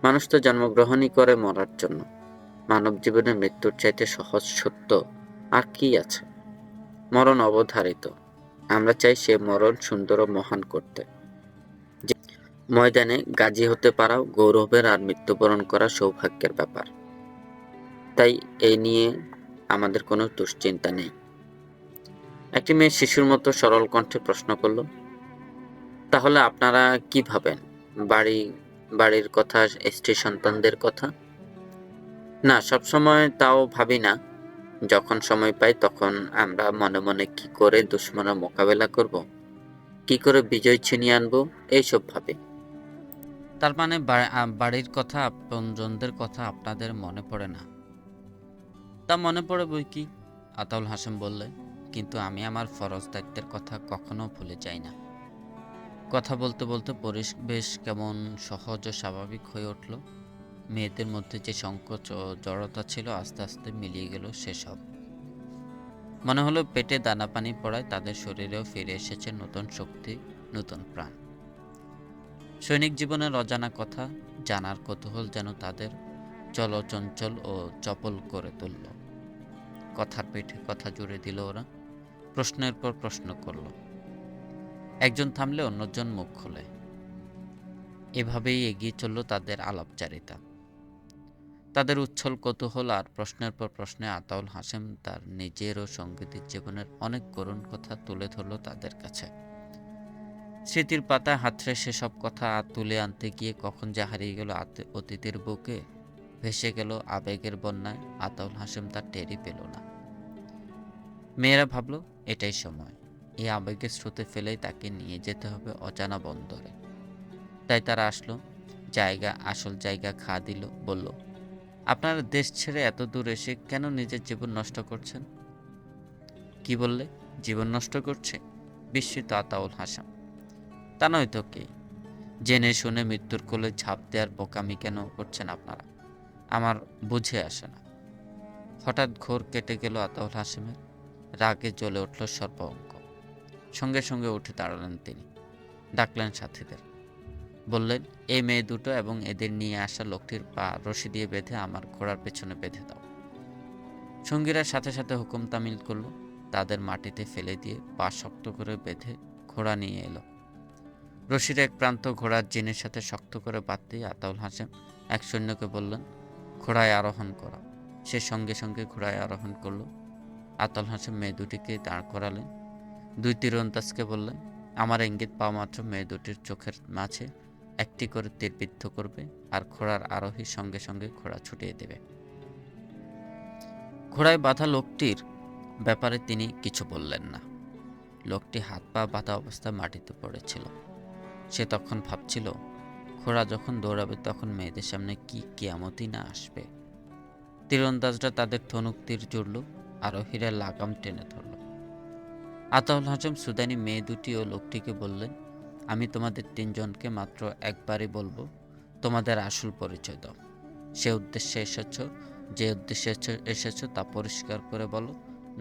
মানুষ তো জন্মগ্রহণই করে মরার জন্য। মানব জীবনে মৃত্যুর চাইতে সহজ সত্য আর কি আছে? মরণ অবধারিত। আমরা চাই সে মরণ সুন্দর ও মহান করতে। ময়দানে গাজী হতে পারাও গৌরবের আর মৃত্যুবরণ করা সৌভাগ্যের ব্যাপার। তাই এই নিয়ে আমাদের কোনো দুশ্চিন্তা নেই। একটি মেয়ে শিশুর মতো সরল কণ্ঠে প্রশ্ন করল, তাহলে আপনারা কি ভাবেন? বাড়ির কথা, স্ত্রী সন্তানদের কথা? না, সবসময় তাও ভাবি না। যখন সময় পাই তখন আমরা মনে মনে কি করে দুশ্মনের মোকাবেলা করব, কি করে বিজয় ছিনিয়ে আনবো, এইসব ভাবি। তার মানে বাড়ির কথা, আপনজনদের কথা আপনাদের মনে পড়ে না? তা মনে পড়ে বই কি, আতাউল হাশেম বললে, কিন্তু আমি আমার ফরজ দায়িত্বের কথা কখনো ভুলে যাই না। কথা বলতে বলতে পরিবেশ কেমন সহজ ও স্বাভাবিক হয়ে উঠল। মেয়েদের মধ্যে যে সংকোচ ও জড়তা ছিল আস্তে আস্তে মিলিয়ে গেল সেসব। মনে হলো পেটে দানা পানি পড়ায় তাদের শরীরেও ফিরে এসেছে নতুন শক্তি, নতুন প্রাণ। সৈনিক জীবনের অজানা কথা জানার কৌতূহল যেন তাদের চলচঞ্চল ও চপল করে তুলল। কথার পেটে কথা জুড়ে দিল ওরা, প্রশ্নের পর প্রশ্ন করল। একজন থামলে অন্যজন মুখ খোলে। এভাবেই এগিয়ে চলল তাদের আলাপচারিতা। তাদের উচ্ছল কৌতূহল আর প্রশ্নের পর প্রশ্নে আতাউল হাশেম তার নিজের ও সঙ্গীতের জীবনের অনেক করুণ কথা তুলে ধরল তাদের কাছে। স্মৃতির পাতায় হাতড়ে সেসব কথা তুলে আনতে গিয়ে কখন যে হারিয়ে গেল অতীতের বুকে, ভেসে গেল আবেগের বন্যায়, আতাউল হাশেম তার টেরই পেল না। মেয়েরা ভাবল এটাই সময়, এই আবেগের স্রোতে ফেলেই তাকে নিয়ে যেতে হবে অজানা বন্দরে। তাই তারা আসলো, আসল জায়গা খা দিল, বলল, আপনারা দেশ ছেড়ে এত দূর এসে কেন নিজের জীবন নষ্ট করছেন? কি বললে? জীবন নষ্ট করছে? বিস্মিত আতাউল হাশেম। তা নয় তো কি? জেনে শুনে মৃত্যুর কোলে ঝাঁপ দেওয়ার বোকামি কেন করছেন আপনারা? আমার বুঝে আসে না। হঠাৎ ঘোর কেটে গেল আতাউল হাসেমের। রাগে জ্বলে উঠল সর্বাঙ্গ। সঙ্গে সঙ্গে উঠে দাঁড়ালেন তিনি। ডাকলেন সাথীদের। বললেন, এই মেয়ে দুটো এবং এদের নিয়ে আসা লোকটির পা রশি দিয়ে বেঁধে আমার ঘোড়ার পেছনে বেঁধে দাও। সঙ্গীরা সাথে সাথে হুকুম তামিল করল। তাদের মাটিতে ফেলে দিয়ে পা শক্ত করে বেঁধে ঘোড়া নিয়ে এলো। রশির এক প্রান্ত ঘোড়ার জিনের সাথে শক্ত করে বাঁধতেই আতাউল হাসেম এক সৈন্যকে বললেন, ঘোড়ায় আরোহণ করা। সে সঙ্গে সঙ্গে ঘোড়ায় আরোহণ করল। আতাউল হাসেম মেয়ে দুটিকে দাঁড় করালেন। দুই তীরন্দাজকে বললেন, আমার ইঙ্গিত পাওয়া মাত্র মেয়ে দুটির চোখের মাঝে একটি করে তীর বিদ্ধ করবে আর ঘোড়ার আরোহীর সঙ্গে সঙ্গে ঘোড়া ছুটিয়ে দেবে। ঘোড়ায় বাঁধা লোকটির ব্যাপারে তিনি কিছু বললেন না। লোকটি হাত পা বাঁধা অবস্থায় মাটিতে পড়েছিল। সে তখন ভাবছিল, ঘোড়া যখন দৌড়াবে তখন মেয়েদের সামনে কি কিয়ামতই না আসবে। তীরন্দাজরা তাদের ধনুক তীর জুড়ল, আরোহীরা লাগাম টেনে ধরল। আতাউল হাসেম সুদানি মেয়ে দুটি ও লোকটিকে বললেন, আমি তোমাদের তিনজনকে মাত্র একবারই বলবো, তোমাদের আসল পরিচয় দাও। যে উদ্দেশ্যে এসেছো তা পরিষ্কার করে বলো,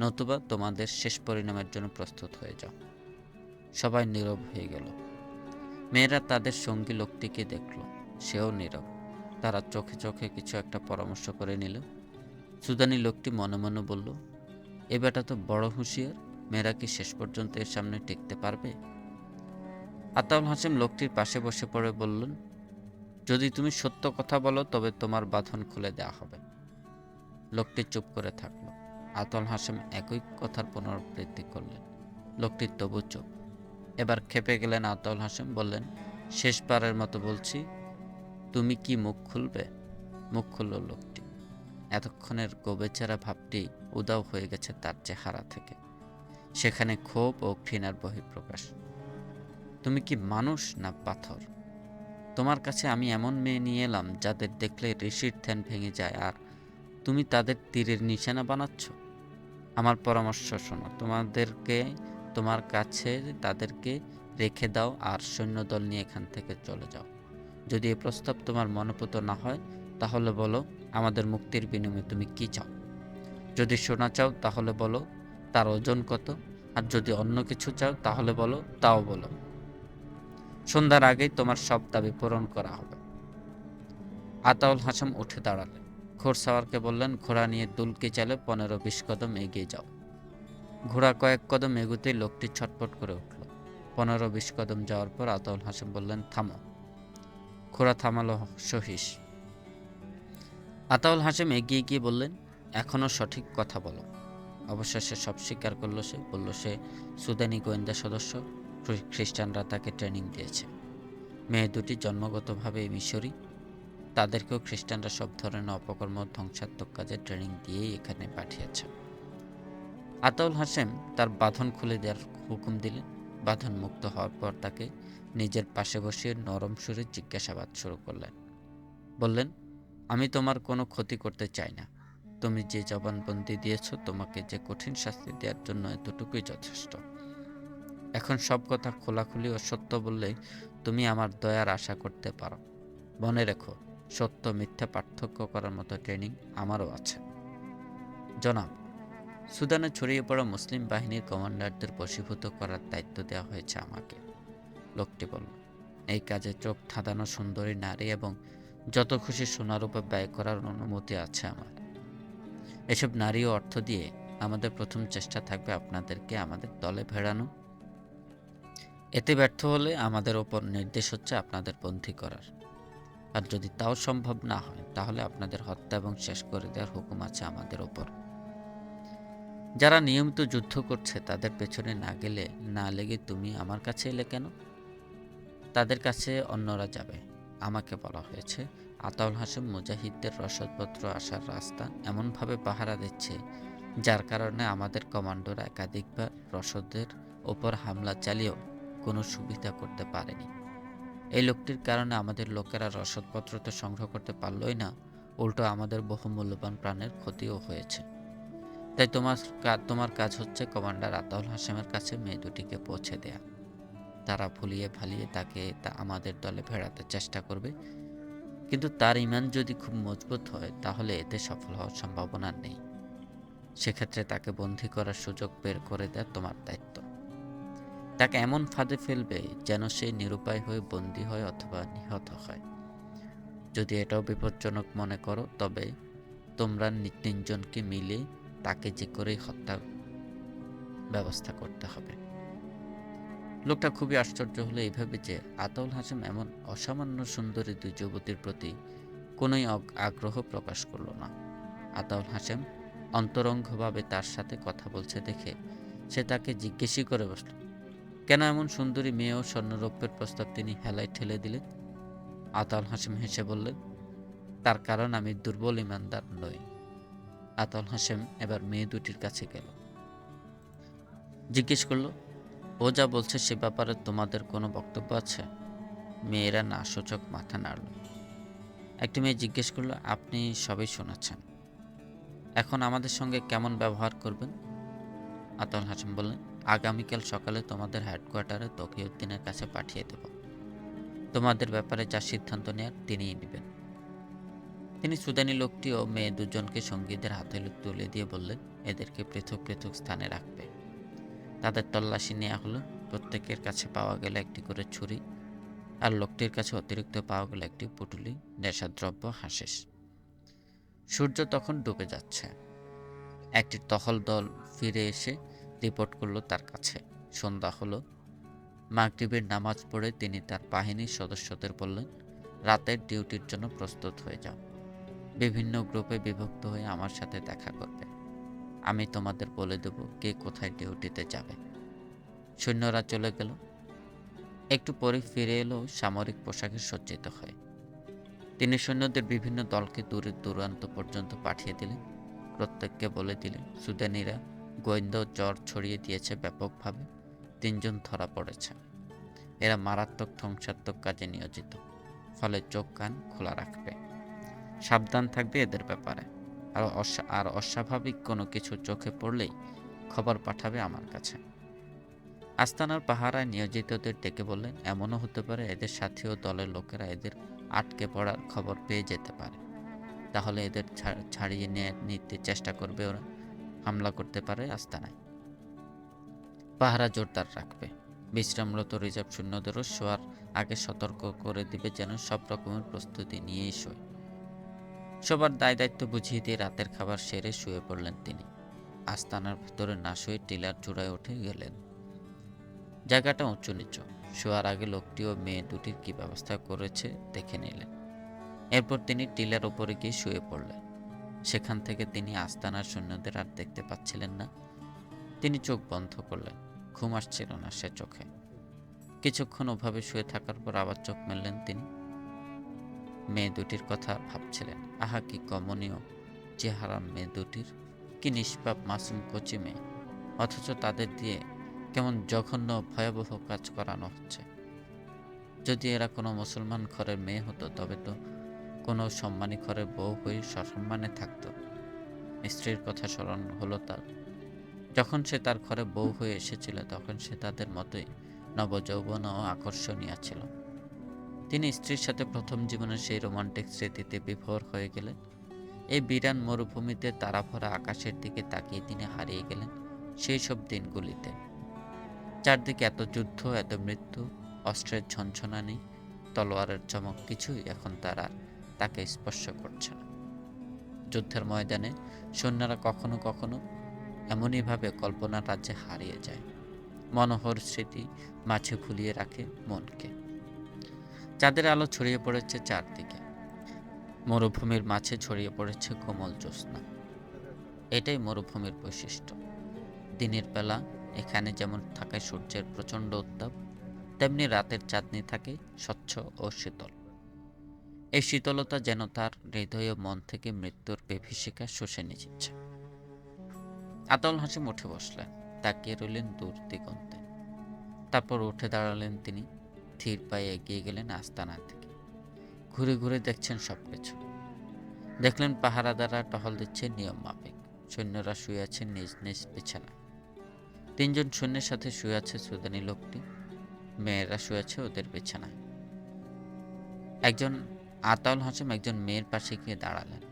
নতুবা তোমাদের শেষ পরিণামের জন্য প্রস্তুত হয়ে যাও। সবাই নীরব হয়ে গেল। মেয়েরা তাদের সঙ্গী লোকটিকে দেখল, সেও নীরব। তারা চোখে চোখে কিছু একটা পরামর্শ করে নিল। সুদানি লোকটি মনে মনে বলল, এ বেটা তো বড় হুঁশিয়ার, মেয়েরা কি শেষ পর্যন্ত এর সামনে টিকতে পারবে? আতাউল হাসেম লোকটির পাশে বসে পড়ে বললেন, যদি তুমি সত্য কথা বলো তবে তোমার বাঁধন খুলে দেওয়া হবে। লোকটি চুপ করে থাকল। আতাউল হাসেম একই কথার পুনরাবৃত্তি করলেন। লোকটি তবু চুপ। এবার ক্ষেপে গেলেন আতাউল হাসেম, বললেন, শেষবারের মতো বলছি, তুমি কি মুখ খুলবে? মুখ খুলল লোকটি। এতক্ষণের গোবেচারা ভাবটি উদাও হয়ে গেছে তার চেহারা থেকে। সেখানে ক্ষোভ ও ঘৃণার বহিঃপ্রকাশ। তুমি কি মানুষ না পাথর? তোমার কাছে আমি এমন মেয়ে নিয়ে এলাম যাদের দেখলে ঋষির ধ্যান ভেঙে যায়, আর তুমি তাদের তীরের নিশানা বানাচ্ছ। আমার পরামর্শ শোনো, তোমার কাছে তাদেরকে রেখে দাও আর সৈন্যদল নিয়ে এখান থেকে চলে যাও। যদি এ প্রস্তাব তোমার মনোপুত না হয় তাহলে বলো, আমাদের মুক্তির বিনিময়ে তুমি কি চাও? যদি সোনা চাও তাহলে বলো, তার ওজন কত? আর যদি অন্য কিছু চাও তাহলে বলো, তাও বলো। সন্ধ্যার আগেই তোমার সব দাবি পূরণ করা হবে। আতাউল হাসেম উঠে দাঁড়ালেন। ঘোড়সাওয়ারকে বললেন, ঘোড়া নিয়ে দুলকি চালে 15-20 কদম এগিয়ে যাও। ঘোড়া কয়েক কদম এগুতেই লোকটি ছটফট করে উঠল। 15-20 কদম যাওয়ার পর আতাউল হাসেম বললেন, থামো। ঘোড়া থামালো সহিস। আতাউল হাসেম এগিয়ে গিয়ে বললেন, এখনো সঠিক কথা বলো। অবশেষে সব স্বীকার করলো সে। বলল সে সুদানি গোয়েন্দা সদস্য, খ্রিস্টানরা তাকে ট্রেনিং দিয়েছে। মেয়ে দুটি জন্মগতভাবে মিশরি, তাদেরকেও খ্রিস্টানরা সব ধরনের অপকর্ম ধ্বংসাত্মক কাজে ট্রেনিং দিয়েই এখানে পাঠিয়েছে। আতাউল হাসেম তার বাঁধন খুলে দেওয়ার হুকুম দিলেন। বাঁধন মুক্ত হওয়ার পর তাকে নিজের পাশে বসিয়ে নরম সুরে জিজ্ঞাসাবাদ শুরু করলেন। বললেন, আমি তোমার কোনো ক্ষতি করতে চাই না। তুমি যে জবানবন্দি দিয়েছ, তোমাকে যে কঠিন শাস্তি দেওয়ার জন্য এতটুকুই যথেষ্ট। এখন সব কথা খোলাখুলি ও সত্য বললে তুমি আমার দয়ার আশা করতে পারো। মনে রেখো, সত্য মিথ্যা পার্থক্য করার মতো ট্রেনিং আমারও আছে। জনাব, সুদানে ছড়িয়ে পড়া মুসলিম বাহিনীর কমান্ডারদের বশীভূত করার দায়িত্ব দেওয়া হয়েছে আমাকে। লোকটি বলল, এই কাজে চোখ ধাঁধানো সুন্দরী নারী এবং যত খুশি সোনারূপে ব্যয় করার অনুমতি আছে আমার। এসব নারী ও অর্থ দিয়ে আমাদের প্রথম চেষ্টা থাকবে আপনাদেরকে আমাদের দলে ভেড়ানো। এতে ব্যর্থ হলে আমাদের ওপর নির্দেশ হচ্ছে আপনাদের বন্দী করার। আর যদি তাও সম্ভব না হয় তাহলে আপনাদের হত্যা এবং শেষ করে দেওয়ার হুকুম আছে আমাদের ওপর। যারা নিয়মিত যুদ্ধ করছে তাদের পেছনে না লেগে তুমি আমার কাছে এলে কেন? তাদের কাছে অন্যরা যাবে। আমাকে বলা হয়েছে আতাউল হাসেম মুজাহিদদের রসদপত্র আসার রাস্তা এমনভাবে পাহারা দিচ্ছে, যার কারণে আমাদের কমান্ডোরা একাধিকবার রসদের ওপর হামলা চালিয়েও কোনো সুবিধা করতে পারেনি। এই লোকটির কারণে আমাদের লোকেরা রসদপত্র তো সংগ্রহ করতে পারলই না, উল্টো আমাদের বহু মূল্যবান প্রাণের ক্ষতিও হয়েছে। তাই তোমার কাজ হচ্ছে কমান্ডার আতাউল হাসেমের কাছে মেয়ে দুটিকে পৌঁছে দেয়া। তারা ভুলিয়ে ভালিয়ে তাকে আমাদের দলে ভেড়াতে চেষ্টা করবে, কিন্তু তার ঈমান যদি খুব মজবুত হয় তাহলে এতে সফল হওয়ার সম্ভাবনা নেই। সেক্ষেত্রে তাকে বন্দী করার সুযোগ বের করে দেওয়া তোমার দায়িত্ব। তাকে এমন ফাঁদে ফেলবে যেন সে নিরুপায় হয়ে বন্দী হয় অথবা নিহত হয়। যদি এটাও বিপজ্জনক মনে করো, তবে তোমরা তিনজনকে মিলে তাকে যে করেই হত্যার ব্যবস্থা করতে হবে। লোকটা খুবই আশ্চর্য হলো এইভাবে যে আতাউল হাসেম এমন অসামান্য সুন্দরী দুই যুবতীর প্রতি কোনোই আগ্রহ প্রকাশ করল না। আতাউল হাসেম অন্তরঙ্গভাবে তার সাথে কথা বলছে দেখে সে তাকে জিজ্ঞেসই করে বসল, কেন এমন সুন্দরী মেয়ে ও স্বর্ণরৌপ্যের প্রস্তাব তিনি হেলায় ঠেলে দিলেন? আতাউল হাসেম হেসে বললেন, তার কারণ আমি দুর্বল ইমানদার নই। আতাউল হাসেম এবার মেয়ে দুটির কাছে গেল, জিজ্ঞেস করল, ও যা বলছে সে ব্যাপারে তোমাদের কোনো বক্তব্য আছে? মেয়েরা না সূচক মাথা নাড়ল। একটি মেয়ে জিজ্ঞেস করল, আপনি সবই শোনাচ্ছেন, এখন আমাদের সঙ্গে কেমন ব্যবহার করবেন? আতাউল হাসেম বললেন, আগামীকাল সকালে তোমাদের হেডকোয়ার্টারে তকিউদ্দিনের কাছে পাঠিয়ে দেব। তোমাদের ব্যাপারে যা সিদ্ধান্ত নেয়ার তিনিই নেবেন। তিনি সুদানি লোকটি ও মেয়ে দুজনকে সঙ্গীদের হাতে তুলে দিয়ে বললেন, এদেরকে পৃথক পৃথক স্থানে রাখবে। তাদের তল্লাশি নেওয়া হলো। প্রত্যেকের কাছে পাওয়া গেল একটি করে ছুরি, আর লোকটির কাছে অতিরিক্ত পাওয়া গেল একটি পুটুলি নেশাদ্রব্য হাসিস। সূর্য তখন ডুবে যাচ্ছে। একটি টহল দল ফিরে এসে রিপোর্ট করলো তার কাছে সন্ধ্যা হলো। মাগরিবের নামাজ পড়ে তিনি তার বাহিনীর সদস্যদের বললেন, রাতের ডিউটির জন্য প্রস্তুত হয়ে যাও। বিভিন্ন গ্রুপে বিভক্ত হয়ে আমার সাথে দেখা করবে। আমি তোমাদের বলে দেব কে কোথায় ডিউটিতে যাবে। সৈন্যরা চলে গেল। একটু পরে ফিরে এলো সামরিক পোশাকে সজ্জিত হয়ে। তিনি সৈন্যদের বিভিন্ন দলকে দূরের দূরান্ত পর্যন্ত পাঠিয়ে দিলেন। প্রত্যেককে বলে দিলেন, সুদানিরা গোয়েন্দা জ্বর ছড়িয়ে দিয়েছে ব্যাপকভাবে। 3 জন ধরা পড়েছে। এরা মারাত্মক ধ্বংসাত্মক কাজে নিয়োজিত, ফলে চোখ কান খোলা রাখবে, সাবধান থাকবে এদের ব্যাপারে। আর অস্বাভাবিক কোনো কিছু চোখে পড়লেই খবর পাঠাবে আমার কাছে। আস্তানার পাহারায় নিয়োজিতদের ডেকে বললেন, এমনও হতে পারে এদের সাথী ও দলের লোকেরা এদের আটকে পড়ার খবর পেয়ে যেতে পারে। তাহলে এদের ছাড়িয়ে নিতে চেষ্টা করবে ওরা, হামলা করতে পারে আস্তানায়। পাহারা জোরদার রাখবে। বিশ্রামরত রিজার্ভ সৈন্যদেরও শোয়ার আগে সতর্ক করে দিবে যেন সব রকমের প্রস্তুতি নিয়েই শোয়। সবার দায়িত্ব বুঝিয়ে দিয়ে রাতের খাবার সেরে শুয়ে পড়লেন তিনি। আস্তানার ভেতরে না শুয়ে টিলার চূড়ায় উঠে গেলেন। জায়গাটা উঁচু নিচু। শোয়ার আগে লোকটি ও মেয়ে দুটির কি ব্যবস্থা করেছে দেখে নিলেন। এরপর তিনি টিলার উপরে গিয়ে শুয়ে পড়লেন। সেখান থেকে তিনি আস্তানার সৈন্যদের আর দেখতে পাচ্ছিলেন না। তিনি চোখ বন্ধ করলেন। ঘুম আসছিল না সে চোখে। কিছুক্ষণ ওভাবে শুয়ে থাকার পর আবার চোখ মেললেন তিনি। মেয়ে দুটির কথা ভাবছিলেন। আহা, কি কমনীয় চেহারা মেয়ে দুটির, কি নিষ্পাপ মাসুম কচি মেয়ে, অথচ তাদের দিয়ে কেমন জঘন্য ভয়াবহ কাজ করানো হচ্ছে। যদি এরা কোনো মুসলমান ঘরের মেয়ে হতো তবে তো কোনো সম্মানী ঘরের বউ হয়ে সসম্মানে থাকত। স্ত্রীর কথা স্মরণ হলো তার। যখন সে তার ঘরে বউ হয়ে এসেছিল তখন সে তাদের মতোই নবযৌবন ও আকর্ষণীয় ছিল। তিনি স্ত্রীর সাথে প্রথম জীবনের সেই রোমান্টিক স্মৃতিতে বিভোর হয়ে গেলেন। এই বিরান মরুভূমিতে তারাভরা আকাশের দিকে তাকিয়ে তিনি হারিয়ে গেলেন সেই সব দিনগুলিতে। চারদিকে এত যুদ্ধ, এত মৃত্যু, অস্ত্রের ঝনঝনানি, তলোয়ারের চমক, কিছুই এখন তাকে স্পর্শ করছে না। যুদ্ধের ময়দানে সৈন্যরা কখনো কখনো এমনইভাবে কল্পনার রাজ্যে হারিয়ে যায়। মনোহর স্মৃতি মাঝে ভুলিয়ে রাখে মনকে। চাঁদের আলো ছড়িয়ে পড়েছে চারদিকে। মরুভূমির মাঝে ছড়িয়ে পড়েছে কোমল জ্যোৎস্না। এটাই মরুভূমির বৈশিষ্ট্য। দিনের বেলা এখানে যেমন থাকে সূর্যের প্রচণ্ড উত্তাপ, তেমনি রাতের চাঁদনি থাকে স্বচ্ছ ও শীতল। এই শীতলতা যেন তার হৃদয় ও মন থেকে মৃত্যুর বিভীষিকা শুষে নিচ্ছে। আতাউল হাসেম উঠে বসলেন, তাকিয়ে রইলেন দূর দিগন্তে। তারপর উঠে দাঁড়ালেন তিনি। ধীর পায়ে এগিয়ে গেলেন আস্তানার দিকে। ঘুরে ঘুরে দেখছেন সবকিছু। দেখলেন পাহারাদাররা টহল দিচ্ছে নিয়ম মাফিক। সৈন্যরা শুয়ে আছেন নিজ নিজ বিছানায়। 3 জন সৈন্যের সাথে শুয়ে আছে সুদানি লোকটি। মেয়েরা শুয়ে আছে ওদের বিছানায়। আতাউল হাসেম একজন মেয়ের পাশে গিয়ে দাঁড়ালেন।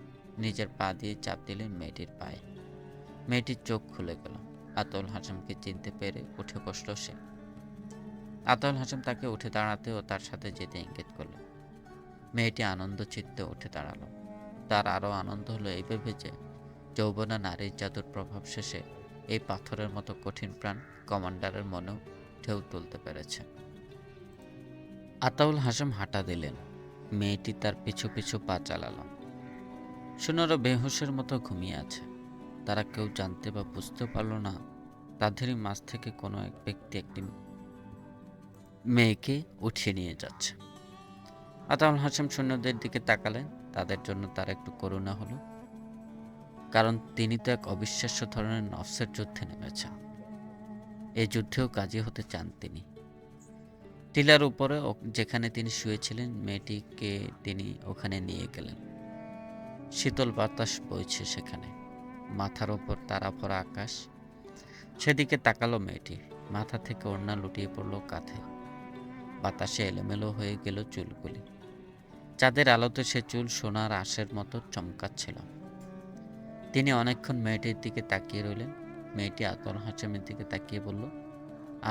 নিজের পা দিয়ে চাপ দিলেন মেয়েটির পায়ে। মেয়েটির চোখ খুলে গেল। আতাউল হাসেমকে চিনতে পেরে উঠে বসল সে। আতাউল হাসেম তাকে উঠে দাঁড়াতে ও তার সাথে যেতে ইঙ্গিত করল। মেয়েটি আনন্দ চিত্তে উঠে দাঁড়ালো। তার আরও আনন্দ হলো এই ভেবে যে যৌবনা নারীর জাদুর প্রভাব শেষে এই পাথরের মতো কঠিন প্রাণ কমান্ডারের মনেও ঢেউ তুলতে পেরেছে। আতাউল হাসেম হাঁটা দিলেন। মেয়েটি তার পিছু পিছু পা চালালো। সোনারও বেহুশের মতো ঘুমিয়ে আছে। তারা কেউ জানতে বা বুঝতে পারল না তাদেরই মাঝ থেকে কোনো এক ব্যক্তি একটি মেয়েকে উঠিয়ে নিয়ে যাচ্ছে। আতাউল হাসেম সৈন্যদের দিকে তাকালেন। তাদের জন্য তার একটু করুণা হলো, কারণ তিনি তো এক অবিশ্বাস্য ধরনের নফসের যুদ্ধে নেমেছেন। এই যুদ্ধেও কাজী হতে চান তিনি। টিলার উপরে যেখানে তিনি শুয়েছিলেন মেয়েটিকে তিনি ওখানে নিয়ে গেলেন। শীতল বাতাস বইছে সেখানে, মাথার ওপর তারা ভরা আকাশ। সেদিকে তাকালো মেয়েটি। মাথা থেকে ওড়না লুটিয়ে পড়ল কাঁধে। বাতাসে এলোমেলো হয়ে গেল চুলগুলি। চাঁদের আলোতে সে চুল সোনার আঁশের মতো চমকাচ্ছিল। তিনি অনেকক্ষণ মেয়েটির দিকে তাকিয়ে রইলেন। মেয়েটি আতাউল হাসেমের দিকে তাকিয়ে বলল,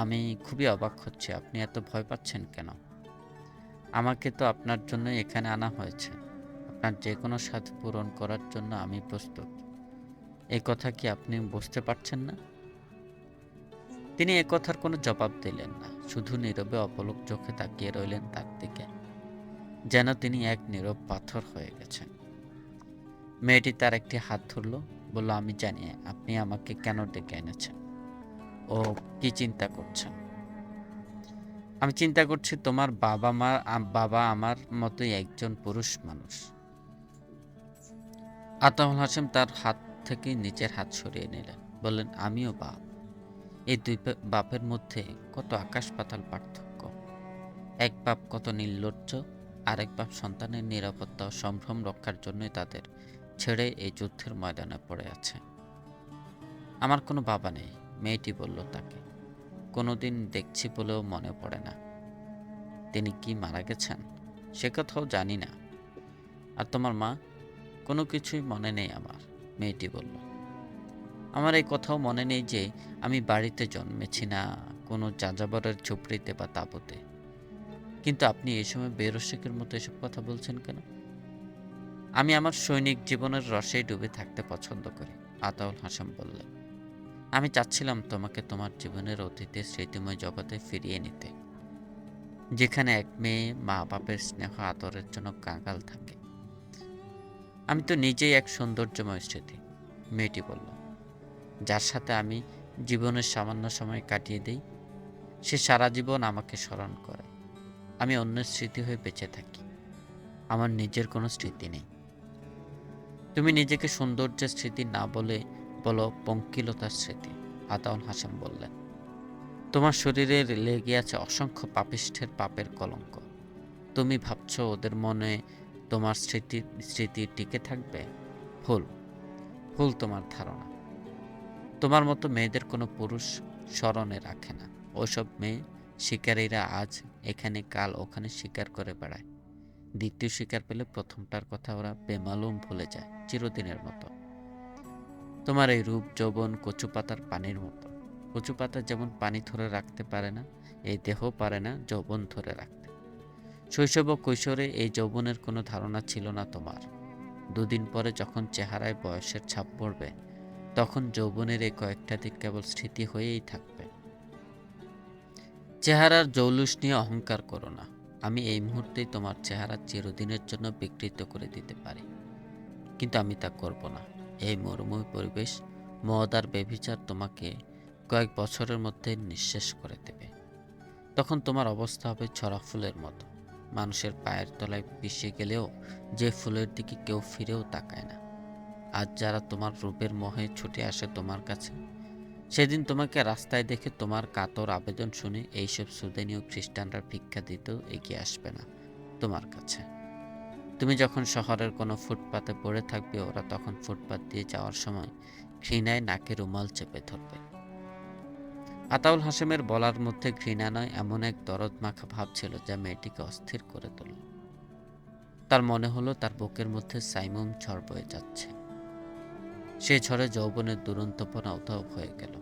আমি খুবই অবাক হচ্ছি, আপনি এত ভয় পাচ্ছেন কেন? আমাকে তো আপনার জন্য এখানে আনা হয়েছে। আপনার যে কোনো স্বাদ পূরণ করার জন্য আমি প্রস্তুত। এই কথা কি আপনি বুঝতে পারছেন না? তিনি এ কথার কোনো জবাব দিলেন না, শুধু নীরবে অপলক চোখে তাকিয়ে রইলেন তার দিকে, যেন তিনি এক নীরব পাথর হয়ে গেছেন। মেয়েটি তার একটি হাত ধরল, বলল, আমি জানি আপনি আমাকে কেন ডেকে এনেছেন। ও কি চিন্তা করছেন? আমি চিন্তা করছি তোমার বাবা আমার মতোই একজন পুরুষ মানুষ। আতাউল হাসেম তার হাত থেকে নিচের হাত সরিয়ে নিলেন, বললেন, আমিও বাপ। এই দুই বাপের মধ্যে কত আকাশ পাতাল পার্থক্য। এক বাপ কত নির্লজ্জ, আরেক বাপ সন্তানের নিরাপত্তা ও সম্ভ্রম রক্ষার জন্যই তাদের ছেড়ে এই যুদ্ধের ময়দানে পড়ে আছে। আমার কোনো বাবা নেই, মেয়েটি বলল তাকে। কোনোদিন দেখছি বলেও মনে পড়ে না। তিনি কি মারা গেছেন? সে কথাও জানি না। আর তোমার মা? কোনো কিছুই মনে নেই আমার, মেয়েটি বলল। আমার এই কথাও মনে নেই যে আমি বাড়িতে জন্মেছি না কোনো যাযাবরের ঝুপড়িতে বা তাঁবুতে। কিন্তু আপনি এই সময় বেরসিকের মতো এসব কথা বলছেন কেন? আমি আমার সৈনিক জীবনের রসেই ডুবে থাকতে পছন্দ করি, আতাউল হাসেম বললেন। আমি চাচ্ছিলাম তোমাকে তোমার জীবনের অতীতের স্মৃতিময় জগতে ফিরিয়ে নিতে, যেখানে এক মেয়ে মা বাপের স্নেহ আদরের জন্য কাঙাল থাকে। আমি তো নিজেই এক সৌন্দর্যময় স্মৃতি, মেয়েটি বলল। যার সাথে আমি জীবনের সামান্য সময় কাটিয়ে দিই, সে সারা জীবন আমাকে স্মরণ করে। আমি অন্যের স্মৃতি হয়ে বেঁচে থাকি, আমার নিজের কোনো স্মৃতি নেই। তুমি নিজেকে সৌন্দর্যের স্মৃতি না বলে বলো পঙ্কিলতার স্মৃতি, আতাউল হাসেম বললেন। তোমার শরীরে লেগে আছে অসংখ্য পাপিষ্ঠের পাপের কলঙ্ক। তুমি ভাবছো ওদের মনে তোমার স্মৃতি টিকে থাকবে? ভুল, ভুল তোমার ধারণা। তোমার মতো মেয়েদের কোনো পুরুষ স্মরণে রাখে না। ওসব মেয়ে শিকারীরা আজ এখানে কাল ওখানে শিকার করে বেড়ায়। দ্বিতীয় শিকার পেলে প্রথমটার কথা ওরা বেমালুম ভুলে যায় চিরদিনের মতো। তোমার এই রূপ যৌবন কচু পাতার পানির মতো। কচু পাতা যেমন পানি ধরে রাখতে পারে না, এই দেহ পারে না যৌবন ধরে রাখতে। শৈশব ও কৈশোরে এই যৌবনের কোনো ধারণা ছিল না তোমার। দুদিন পরে যখন চেহারায় বয়সের ছাপ পড়বে, তখন যৌবনের এই কয়েকটা দিক কেবল স্মৃতি হয়েই থাকবে। চেহারার জৌলুস নিয়ে অহংকার করো না। আমি এই মুহূর্তেই তোমার চেহারা চিরদিনের জন্য বিকৃত করে দিতে পারি, কিন্তু আমি তা করব না। এই মরুময় পরিবেশ, মদ আর বেভিচার তোমাকে কয়েক বছরের মধ্যে নিঃশেষ করে দেবে। তখন তোমার অবস্থা হবে ছড়া ফুলের মতো, মানুষের পায়ের তলায় পিষে গেলেও যে ফুলের দিকে কেউ ফিরেও তাকায় না। আজ যারা তোমার রূপের মোহে ছুটে আসে তোমার কাছে, সেদিন তোমাকে রাস্তায় দেখে তোমার কাতর আবেদন শুনে এইসব সুদানীয় খ্রিস্টানরা ভিক্ষা দিতেও এগিয়ে আসবে না তোমার কাছে। তুমি যখন শহরের কোনো ফুটপাতে পড়ে থাকবে, ওরা তখন ফুটপাত দিয়ে যাওয়ার সময় ঘৃণায় নাকে রুমাল চেপে ধরবে। আতাউল হাসেমের বলার মধ্যে ঘৃণা নয়, এমন এক দরদ মাখা ভাব ছিল যা মেয়েটিকে অস্থির করে তুলল। তার মনে হলো তার বুকের মধ্যে সাইমুম ঝড় বয়ে যাচ্ছে। সে ঝড়ে যৌবনের দুরন্তপনা উধাও হয়ে গেল।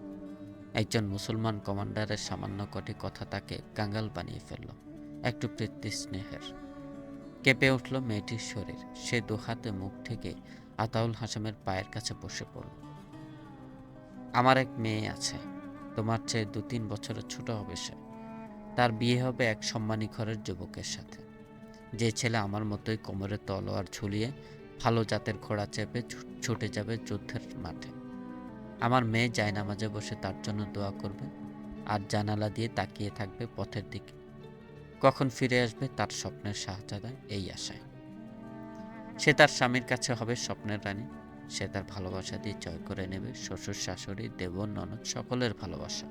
একজন মুসলমান কমান্ডারের সামান্য কটি কথা তাকে কাঙ্গাল বানিয়ে ফেলল। একটু প্রীতি স্নেহের। কেঁপে উঠল মেয়েটির শরীর। সে দুহাতে মুখ থেকে আতাউল হাসামের পায়ের কাছে বসে পড়ল। আমার এক মেয়ে আছে, তোমার চেয়ে 2-3 বছরের ছোট হবে সে। তার বিয়ে হবে এক সম্মানী ঘরের যুবকের সাথে, যে ছেলে আমার মতোই কোমরে তলোয়ার ঝুলিয়ে ভালো জাতের ঘোড়া চেপে ছুটে যাবে যুদ্ধের মাঠে। আমার মেয়ে জায়নামাজে বসে তার জন্য দোয়া করবে আর জানালা দিয়ে তাকিয়ে থাকবে পথের দিকে। কখন ফিরে আসবে তার স্বপ্নের শাহজাদা, এই আশায়। সে তার স্বামীর কাছে হবে স্বপ্নের রানী। সে তার ভালোবাসা দিয়ে জয় করে নেবে শ্বশুর শাশুড়ি দেবর ননদ সকলের ভালোবাসা।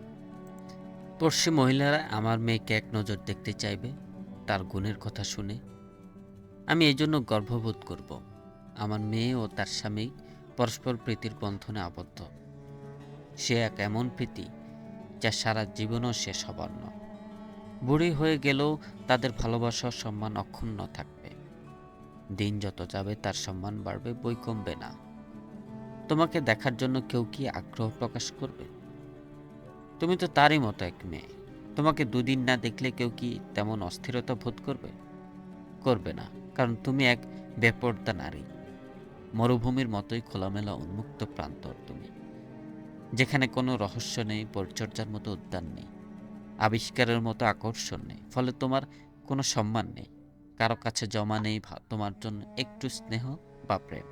পড়শি মহিলারা আমার মেয়েকে এক নজর দেখতে চাইবে তার গুণের কথা শুনে। আমি এই জন্য গর্ববোধ করব। আমার মেয়ে ও তার স্বামী পরস্পর প্রীতির বন্ধনে আবদ্ধ। সে এক এমন প্রীতি যা সারা জীবনও শেষ হবার নয়। বুড়ি হয়ে গেলেও তাদের ভালোবাসা ও সম্মান অক্ষুণ্ণ থাকবে। দিন যত যাবে তার সম্মান বাড়বে, বই কমবে না। তোমাকে দেখার জন্য কেউ কি আগ্রহ প্রকাশ করবে? তুমি তো তারই মতো এক মেয়ে। তোমাকে 2 দিন না দেখলে কেউ কি তেমন অস্থিরতা বোধ করবে? করবে না, কারণ তুমি এক বেপরদা নারী। মরুভূমির মতোই খোলামেলা উন্মুক্ত প্রান্তর তুমি, যেখানে কোনো রহস্য নেই, পরিচর্যার মতো উদ্যান নেই, আবিষ্কারের মতো আকর্ষণ নেই। ফলে তোমার কোনো সম্মান নেই, কারো কাছে জমা নেই তোমার জন্য একটু স্নেহ বা প্রেম।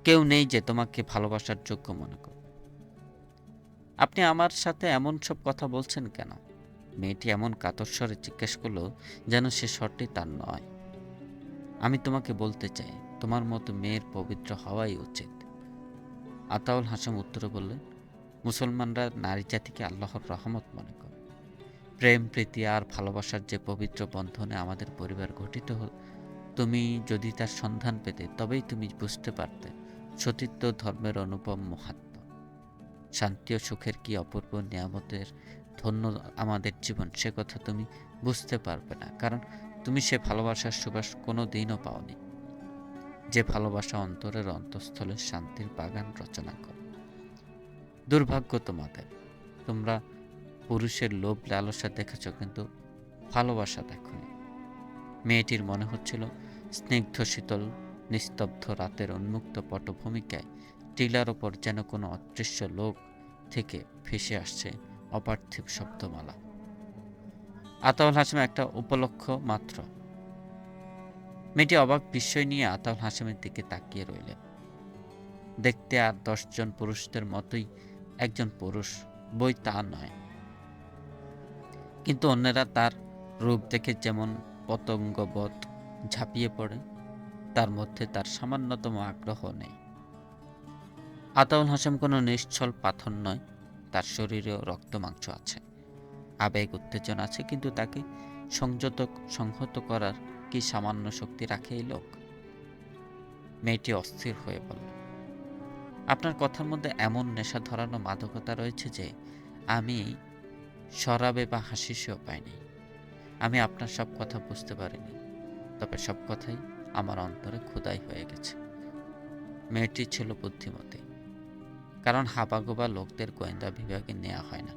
কেউ নেই যে তোমাকে ভালোবাসার যোগ্য মনে করে। আপনি আমার সাথে এমন সব কথা বলছেন কেন? মেয়েটি এমন কাতর স্বরে জিজ্ঞেস করলো যেন সে স্বরটি তার নয়। আমি তোমাকে বলতে চাই, তোমার মতো মেয়ের পবিত্র হওয়াই উচিত। আতাউল হাসাম উত্তরে বললেন, মুসলমানরা নারী জাতিকে আল্লাহর রহমত মনে করে। প্রেম, প্রীতি আর ভালোবাসার যে পবিত্র বন্ধনে আমাদের পরিবার গঠিত তুমি যদি তার সন্ধান পেতে, তবেই তুমি বুঝতে পারতে সতীত্ব ধর্মের অনুপম মাহাত্ম্য। শান্তি ও সুখের কি অপূর্ব নিয়ামতের ধন্য আমাদের জীবন, সে কথা তুমি বুঝতে পারবে না, কারণ তুমি সে ভালোবাসার সুবাস কোনো দিনও পাওনি, যে ভালোবাসা অন্তরের অন্তঃস্থলে শান্তির বাগান রচনা করে। দুর্ভাগ্য তোমাদের, তোমরা পুরুষের লোভ লালসা দেখেছ, কিন্তু ভালোবাসা দেখনি। মেয়েটির মনে হচ্ছিল স্নিগ্ধ শীতল নিস্তব্ধ রাতের উন্মুক্ত পটভূমিকায় টিলার ওপর যেন কোনো অদৃশ্য লোক থেকে ভেসে আসছে অপার্থিব শব্দমালা। আতাউল হাসিম একটা উপলক্ষ মাত্র। মেয়েটি অবাক বিস্ময় নিয়ে আতাউল হাসিমের দিকে তাকিয়ে রইলেন। দেখতে আর 10 জন পুরুষদের মতোই একজন পুরুষ, বই তা নয়, কিন্তু অন্যেরা তার রূপ দেখে যেমন পতঙ্গবৎ ঝাঁপিয়ে পড়ে, তার মধ্যে তার সামান্যতম আগ্রহ নেই। আতাউল হাসাম কোনো নিশ্চল পাথর নয়, তার শরীরেও রক্ত মাংস আছে, আবেগ উত্তেজনা আছে, কিন্তু তাকে সংহত করার কি সামান্য শক্তি রাখে এই লোক? মেয়েটি অস্থির হয়ে বলল, আপনার কথার মধ্যে এমন নেশা ধরানো মাদকতা রয়েছে যে আমি শরাবে বা হাসিসেও পাইনি। আমি আপনার সব কথা বুঝতে পারিনি, তবে সব কথাই আমার অন্তরে খোদাই হয়ে গেছে। মেয়েটি ছিল বুদ্ধিমতী, কারণ হাবাগোবা লোকদের গোয়েন্দা বিভাগে নেওয়া হয় না।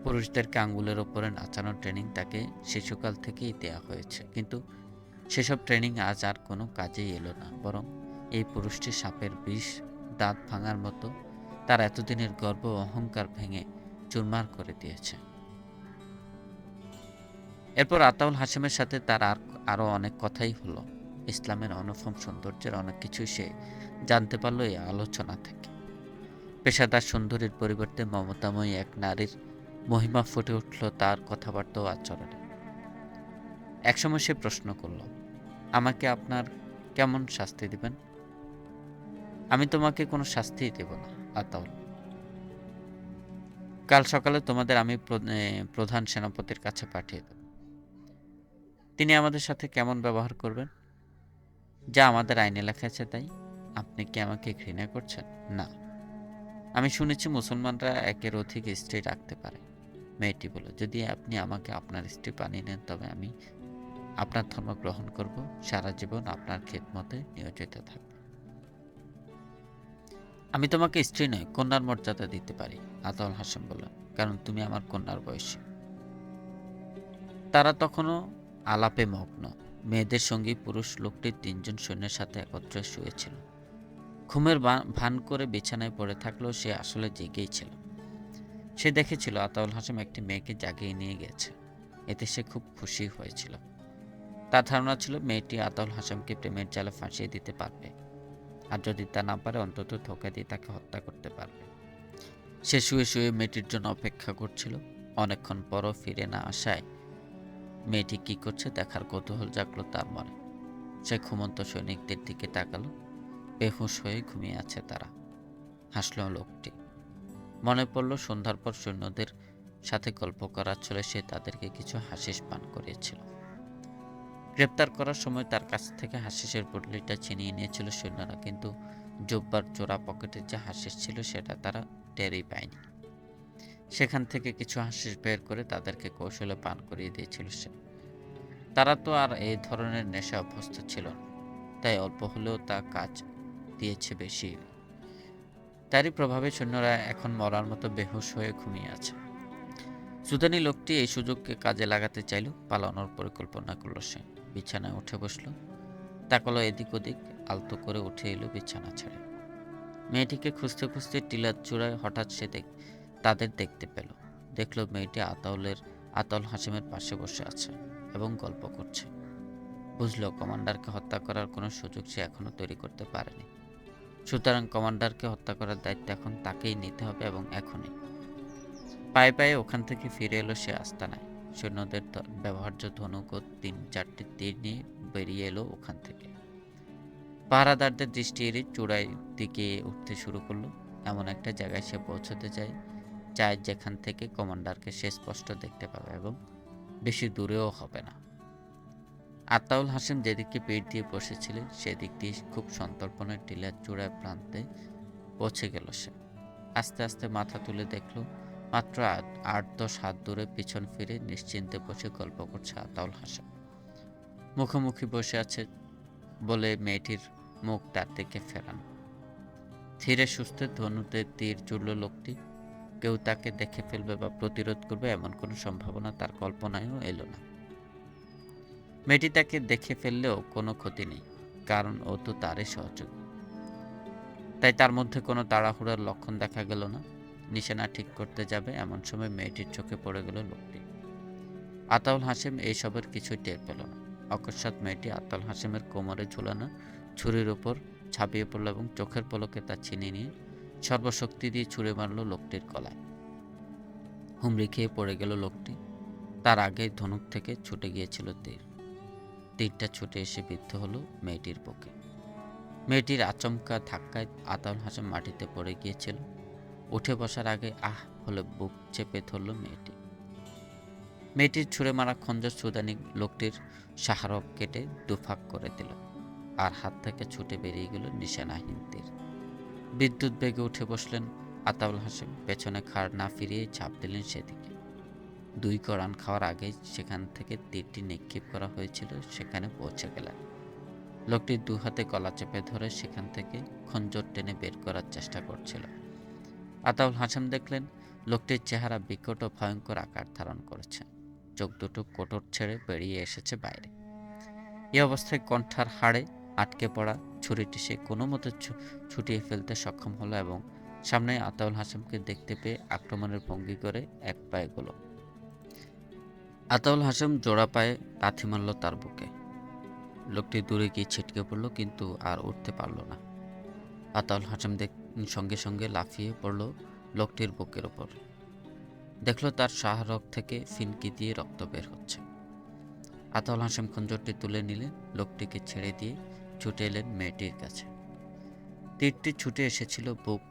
পুরুষদেরকে আঙ্গুলের ওপরে নাচানোর ট্রেনিং তাকে শিশুকাল থেকেই দেয়া হয়েছে, কিন্তু সেসব ট্রেনিং আজ আর কোনো কাজেই এলো না, বরং এই পুরুষটি সাপের বিষ দাঁত ভাঙার মতো তার এতদিনের গর্ব ও অহংকার ভেঙে চুরমার করে দিয়েছে। এরপর আতাউল হাসিমের সাথে তার আরও অনেক কথাই হলো। ইসলামের অনুপম সৌন্দর্যের অনেক কিছুই সে জানতে পারল এই আলোচনা থেকে। পেশাদার সুন্দরীর পরিবর্তে মমতাময়ী এক নারীর মহিমা ফুটে উঠল তার কথাবার্তা ও আচরণে। একসময় সে প্রশ্ন করল, আমাকে আপনার কেমন শাস্তি দিবেন? আমি তোমাকে কোনো শাস্তিই দেব না আতাউল। কাল সকালে তোমাদের আমি প্রধান সেনাপতির কাছে পাঠিয়ে দেব। তিনি আমাদের সাথে কেমন ব্যবহার করবেন? যা আমাদের আইনে লেখা আছে তাই। আপনি কি আমাকে ঘৃণা করছেন? না। আমি শুনেছি মুসলমানরা একের অধিক স্ত্রী রাখতে পারে। মেয়েটি বলল, যদি আপনি আমাকে আপনার স্ত্রী বানিয়ে নেন, তবে আমি আপনার ধর্ম গ্রহণ করব, সারা জীবন আপনার খেদমতে নিয়োজিত থাকব। আমি তোমাকে স্ত্রী নয়, কন্যার মর্যাদা দিতে পারি, আতাউল হাসেম বললেন, কারণ তুমি আমার কন্যার বয়সী। তারা তখনও আলাপে মগ্ন। মেয়েদের সঙ্গী পুরুষ লোকটি ৩ জন সৈন্যের সাথে একত্রে শুয়েছিল। ঘুমের ভান করে বিছানায় পড়ে থাকলেও সে আসলে জেগেই ছিল। সে দেখেছিল আতাউল হাসেম একটি মেয়েকে জাগিয়ে নিয়ে গেছে। এতে সে খুব খুশি হয়েছিল। তার ধারণা ছিল মেয়েটি আতাউল হাসেমকে প্রেমের জালে ফাঁসিয়ে দিতে পারবে, আর যদি তা না পারে অন্তত ধোঁকা দিয়ে তাকে হত্যা করতে পারবে। সে শুয়ে শুয়ে মেয়েটির জন্য অপেক্ষা করছিল। অনেকক্ষণ পরও ফিরে না আসায় মেয়েটি কি করছে দেখার কৌতূহল জাগলো তার মনে। সে ঘুমন্ত সৈনিকদের দিকে তাকালো। বেহুশ হয়ে ঘুমিয়ে আছে তারা। হাসল লোকটি। মনে পড়ল সন্ধ্যার পর সৈন্যদের সাথে গল্প করার ছলে সে তাদেরকে কিছু হাসিস পান করিয়েছিল। গ্রেপ্তার করার সময় তার কাছ থেকে হাসিসের পুটলিটা ছিনিয়ে নিয়েছিল সৈন্যরা, কিন্তু জুব্বার চোরা পকেটে যে হাসিস ছিল সেটা তারা টেরই পায়নি। সেখান থেকে কিছু হাসিস বের করে তাদেরকে কৌশলে পান করিয়ে দিয়েছিল সে। তারা তো আর এই ধরনের নেশা অভ্যস্ত ছিল না, তাই অল্প হলেও তা কাজ দিয়েছে বেশি। তারই প্রভাবে সৈন্যরা এখন মরার মতো বেহুশ হয়ে ঘুমিয়ে আছে। সুদানি লোকটি এই সুযোগকে কাজে লাগাতে চাইল। পালানোর পরিকল্পনা করল সে। বিছানায় উঠে বসল, তাকালো এদিক ওদিক, আলতো করে উঠে এলো বিছানা ছেড়ে। মেয়েটিকে খুঁজতে খুঁজতে টিলার চূড়ায় হঠাৎ সে তাদের দেখতে পেল। দেখল মেয়েটি আতাউল হাসেমের পাশে বসে আছে এবং গল্প করছে। বুঝলো কমান্ডারকে হত্যা করার কোনো সুযোগ সে এখনো তৈরি করতে পারেনি। সুতরাং কমান্ডারকে হত্যা করার দায়িত্ব এখন তাকেই নিতে হবে, এবং এখনই। পায়ে পায়ে ওখান থেকে ফিরে এলো সে আস্তানায়। সৈন্যদের ব্যবহার্য ধনুক ও ৩-৪টি তীর নিয়ে বেরিয়ে এলো ওখান থেকে। পাহারাদারদের দৃষ্টি এড়িয়ে চূড়ায় দিকে উঠতে শুরু করলো। এমন একটা জায়গায় সে পৌঁছতে চায় যেখান থেকে কমান্ডারকে সে স্পষ্ট দেখতে পাবে এবং বেশি দূরেও হবে না। আতাউল হাসেম যেদিকে পিঠ দিয়ে বসেছিলেন সেদিক দিয়ে খুব সন্তর্পণে টিলার চূড়ায় প্রান্তে পৌঁছে গেল সে। আস্তে আস্তে মাথা তুলে দেখল মাত্র ৮-১০ হাত দূরে পিছন ফিরে নিশ্চিন্তে বসে গল্প করছে আতাউল হাসেম। মুখোমুখি বসে আছে বলে মেয়েটির মুখ তার দিকে ফেরানো। ধীরে সুস্থে ধনুতে তীর জুড়ল লোকটি। কেউ তাকে দেখে ফেলবে বা প্রতিরোধ করবে এমন কোনো সম্ভাবনা তার কল্পনায়ও এলো না। মেয়েটি তাকে দেখে ফেললেও কোনো ক্ষতি নেই, কারণ ও তো তারই সহযোগী। তাই তার মধ্যে কোনো তাড়াহুড়ার লক্ষণ দেখা গেল না। নিশানা ঠিক করতে যাবে এমন সময় মেয়েটির চোখে পড়ে গেল লোকটি। আতাউল হাসেম এইসবের কিছুই টের পেল না। অকস্মাৎ মেয়েটি আতাউল হাসেমের কোমরে ঝুলানো ছুরির উপর ঝাঁপিয়ে পড়ল এবং চোখের পলকে তা ছিনিয়ে নিয়ে সর্বশক্তি দিয়ে ছুঁড়ে মারল লোকটির গলায়। হুমড়ি খেয়ে পড়ে গেল লোকটি। তার আগে ধনুক থেকে ছুটে গিয়েছিল তীর। তীরটা ছুটে এসে বিদ্ধ হলো মেয়েটির বুকে। মেয়েটির আচমকা ধাক্কায় আতাউল হাসেম মাটিতে পড়ে গিয়েছিল। উঠে বসার আগে আহ বলে বুক চেপে ধরল মেয়েটি। মেয়েটির ছুঁড়ে মারা খঞ্জর সুদানি লোকটির শাহরগ কেটে দুফাক করে দিল, আর হাত থেকে ছুটে বেরিয়ে গেল নিশানাহীন তীর। বিদ্যুৎ বেগে উঠে বসলেন আতাউল হাসেম। পেছনে খাড় না ফিরিয়ে ঝাঁপ দিলেন সেদিকে। ২ করান খাওয়ার আগেই সেখান থেকে তীরটি নিক্ষেপ করা হয়েছিল সেখানে পৌঁছে গেলেন। লোকটির ২ হাতে গলা চেপে ধরে সেখান থেকে খঞ্জর টেনে বের করার চেষ্টা করছিল। আতাউল হাসেম দেখলেন লোকটির চেহারা বিকট ও ভয়ঙ্কর আকার ধারণ করেছে। চোখ দুটো কোটর ছেড়ে বেরিয়ে এসেছে বাইরে। এই অবস্থায় কণ্ঠার হাড়ে আটকে পড়া ছুরিটি সে কোনো মতে ছুটিয়ে ফেলতে সক্ষম হলো এবং সামনে আতাউল হাসেমকে দেখতে পেয়ে আক্রমণের ভঙ্গি করে এক পায়ে গেল। আতাউল হাসেম জোড়া পায়ে লাথি মারল তার বুকে। লোকটি দূরে গিয়ে ছিটকে পড়ল, কিন্তু আর উঠতে পারল না। আতাউল হাসেম সঙ্গে সঙ্গে লাফিয়ে পড়ল লোকটির বুকের ওপর। দেখল তার শাহরগ থেকে ফিনকি দিয়ে রক্ত বের হচ্ছে। আতাউল হাসেম খঞ্জরটি তুলে নিলেন, লোকটিকে ছেড়ে দিয়ে ছুটে এলেন মেয়েটির কাছে। তীরটি ছুটে এসেছিল বুক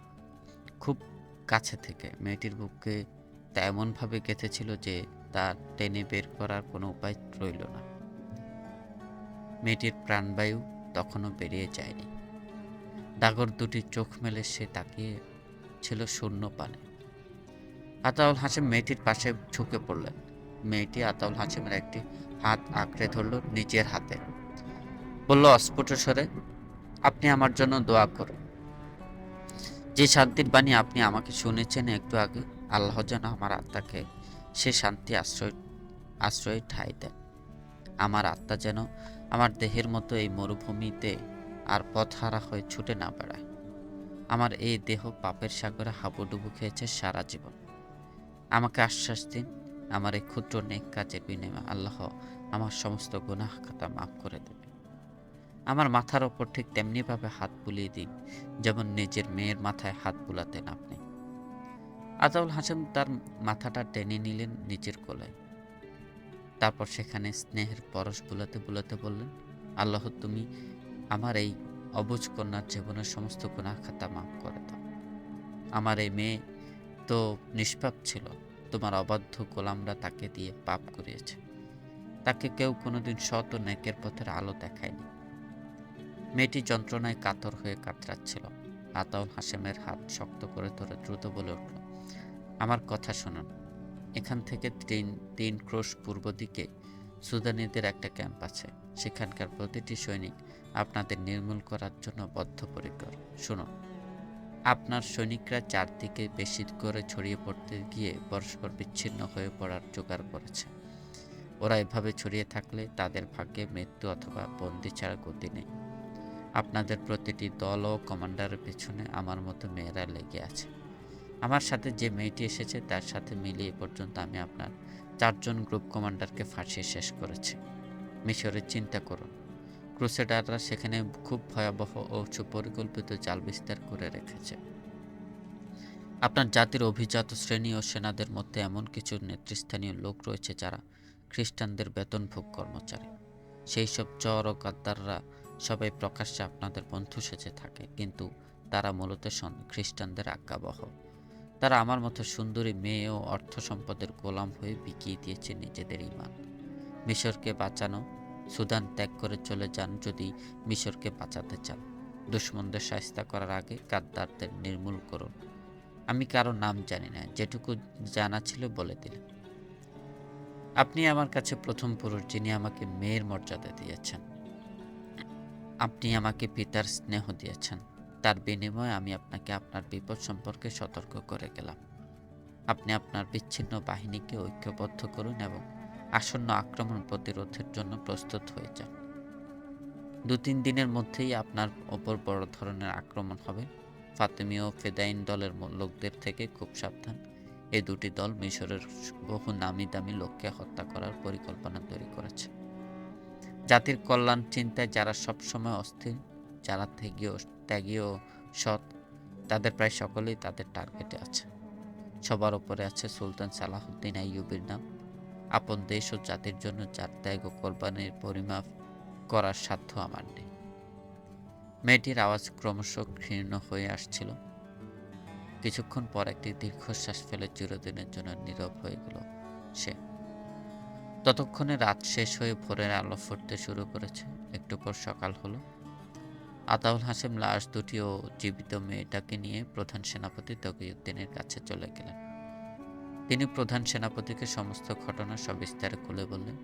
খুব কাছে থেকে। মেয়েটির বুকে তা এমনভাবে গেঁথেছিল যে তা টেনে বের করার কোনো উপায় রইল না। মেয়েটির প্রাণবায়ু তখনও বেরিয়ে যায়নি। ডাগর দুটি চোখ মেলে সে তাকিয়ে ছিল শূন্য পানে। আতাউল হাসেম মেয়েটির পাশে ঝুঁকে পড়লেন। মেয়েটি আতাউল হাসেমের একটি হাত আঁকড়ে ধরল নিজের হাতে। বলল অস্ফুট স্বরে, আপনি আমার জন্য দোয়া করুন। যে শান্তির বাণী আপনি আমাকে শুনেছেন একটু আগে, আল্লাহ যেন আমার আত্মাকে সে শান্তি আশ্রয় ঠাঁই দেন। আমার আত্মা যেন আমার দেহের মতো এই মরুভূমিতে আর পথহারা হয়ে ছুটে না বেড়ায়। আমার এই দেহ পাপের সাগরে হাবুডুবু খেয়েছে সারা জীবন। আমাকে আশ্বাস দিন, আমার এই ক্ষুদ্র নেক কাজের বিনিময়ে আল্লাহ আমার সমস্ত গুনাহ খাতা মাফ করে দেবে। আমার মাথার ওপর ঠিক তেমনিভাবে হাত বুলিয়ে দিন, যেমন নিজের মেয়ের মাথায় হাত বুলাতেন আপনি। আতাউল হাসেম তার মাথাটা টেনে নিলেন নিজের কোলে। তারপর সেখানে স্নেহের পরশ বুলাতে বুলাতে বললেন, আল্লাহ তুমি আমার এই অবুঝ কন্যার জীবনের সমস্ত গুনাহ খাতা মাফ করে দাও। আমার এই মেয়ে তো নিষ্পাপ ছিল, তোমার অবাধ্য গোলামরা তাকে দিয়ে পাপ করিয়েছে। তাকে কেউ কোনোদিন সৎ ও নেকের পথের আলো দেখায়নি। মেয়েটি যন্ত্রণায় কাতর হয়ে কাতরাচ্ছিল। আতাউল হাসেমের হাত শক্ত করে ধরে দ্রুত বলে উঠল, আমার কথা শুনুন। এখান থেকে তিন ক্রোশ পূর্ব দিকে সুদানিদের একটা ক্যাম্প আছে। সেখানকার প্রতিটি সৈনিক আপনাদের নির্মূল করার জন্য বদ্ধপরিকর। শুনুন, আপনার সৈনিকরা চারদিকে বেশি করে ছড়িয়ে পড়তে গিয়ে পরস্পর বিচ্ছিন্ন হয়ে পড়ার জোগাড় করেছে। ওরা এভাবে ছড়িয়ে থাকলে তাদের ভাগ্যে মৃত্যু অথবা বন্দি ছাড়া গতি নেই। আপনাদের প্রতিটি দল ও কমান্ডারের পেছনে আমার মতো মেয়েরা লেগে আছে। আমার সাথে যে মেয়েটি এসেছে তার সাথে মিলিয়ে পর্যন্ত আমি আপনার 4 জন গ্রুপ কমান্ডারকে ফাঁসিয়ে শেষ করেছি। মিশরের চিন্তা করুন, ক্রুসেডাররা সেখানে খুব ভয়াবহ ও সুপরিকল্পিত জাল বিস্তার করে রেখেছে। আপনার জাতির অভিজাত শ্রেণী ও সেনাদের মধ্যে এমন কিছু নেতৃস্থানীয় লোক রয়েছে যারা খ্রিস্টানদের বেতনভোগ কর্মচারী। সেই সব চর ও গাদ্দাররা সবাই প্রকাশ্যে আপনাদের বন্ধু সেজে থাকে, কিন্তু তারা মূলত খ্রিস্টানদের আজ্ঞাবহ। তারা আমার মতো সুন্দরী মেয়ে ও অর্থ সম্পদের গোলাম হয়ে বিকিয়ে দিয়েছে নিজেদের ঈমান। মিশরকে বাঁচানো, সুদান ত্যাগ করে চলে যান যদি মিশরকে বাঁচাতে চান। দুশমনদের শায়েস্তা করার আগে গাদ্দারদের নির্মূল করুন। আমি কারো নাম জানি না, যেটুকু জানা ছিল বলে দিলাম। আপনি আমার কাছে প্রথম পুরুষ যিনি আমাকে মেয়ের মর্যাদা দিয়েছেন। আপনি আমাকে পিতার স্নেহ দিয়েছেন। তার বিনিময়ে আমি আপনাকে আপনার বিপদ সম্পর্কে সতর্ক করে গেলাম। আপনি আপনার বিচ্ছিন্ন বাহিনীকে ঐক্যবদ্ধ করুন এবং আসন্ন আক্রমণ প্রতিরোধের জন্য প্রস্তুত হয়ে যান। 2-3 দিনের মধ্যেই আপনার ওপর বড় ধরনের আক্রমণ হবে। ফাতেমি ও ফেদাইন দলের লোকদের থেকে খুব সাবধান। এই দুটি দল মিশরের বহু নামি দামি লোককে হত্যা করার পরিকল্পনা তৈরি করেছে। জাতির কল্যাণ চিন্তায় যারা সবসময় অস্থির, যারা ত্যাগী ও সৎ, তাদের প্রায় সকলেই তাদের টার্গেটে আছে। সবার উপরে আছে সুলতান সালাহুদ্দিন আইয়ুবের নাম। আপন দেশ ও জাতির জন্য যার ত্যাগ ও কোরবানির পরিমাপ করার সাধ্য আমার নেই। মেয়েটির আওয়াজ ক্রমশ ক্ষীণ হয়ে আসছিল। কিছুক্ষণ পর একটি দীর্ঘশ্বাস ফেলে চিরদিনের জন্য নীরব হয়ে গেল সে। ততক্ষণে রাত শেষ হয়ে ভোরের আলো ফুটতে শুরু করেছে। একটু পর সকাল হলো। আতাউল হাসেম লাশ দুটি ও জীবিত মেয়েটাকে নিয়ে প্রধান সেনাপতি তকিউদ্দিনের কাছে চলে গেলেন। তিনি প্রধান সেনাপতিকে সমস্ত ঘটনা সবিস্তারে খুলে বললেন।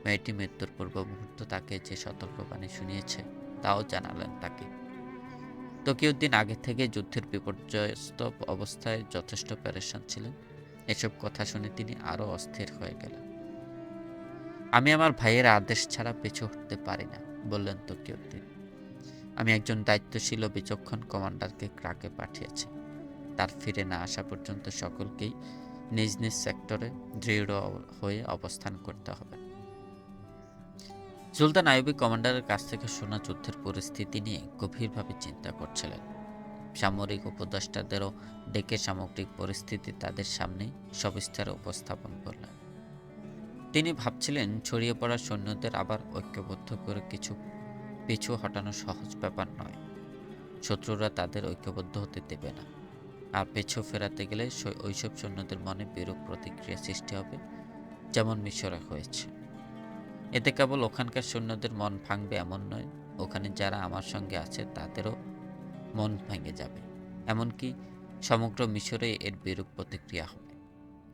মেয়েটি মৃত্যুর পূর্ব মুহূর্ত তাকে যে সতর্কবাণী শুনিয়েছে তাও জানালেন তাকে। তকিউদ্দিন আগে থেকে যুদ্ধের বিপর্যস্ত অবস্থায় যথেষ্ট পেরেশান ছিলেন। এসব কথা শুনে তিনি আরও অস্থির হয়ে গেলেন। আমি আমার ভাইয়ের আদেশ ছাড়া পিছু হটতে পারি না, বললেন তকিউদ্দিন। আমি একজন দায়িত্বশীল ও বিচক্ষণ কমান্ডারকে ক্রাকে পাঠিয়েছি। তার ফিরে না আসা পর্যন্ত সকলকেই নিজ নিজ সেক্টরে দৃঢ় হয়ে অবস্থান করতে হবে। সুলতান আইয়ুবী কমান্ডারের কাছ থেকে শোনা যুদ্ধের পরিস্থিতি নিয়ে গভীরভাবে চিন্তা করছিলেন। সামরিক উপদেষ্টাদেরও ডেকে সামগ্রিক পরিস্থিতি তাদের সামনে সবিস্তারে উপস্থাপন করলেন। তিনি ভাবছিলেন, ছড়িয়ে পড়া সৈন্যদের আবার ঐক্যবদ্ধ করে পিছু হটানো সহজ ব্যাপার নয়। শত্রুরা তাদের ঐক্যবদ্ধ হতে দেবে না। আর পিছু ফেরাতে গেলে ওইসব সৈন্যদের মনে বিরূপ প্রতিক্রিয়া সৃষ্টি হবে, যেমন মিশরে হয়েছে। এতে কেবল ওখানকার সৈন্যদের মন ভাঙবে এমন নয়, ওখানে যারা আমার সঙ্গে আছে তাদেরও মন ভেঙে যাবে। এমনকি সমগ্র মিশরে এর বিরূপ প্রতিক্রিয়া হবে।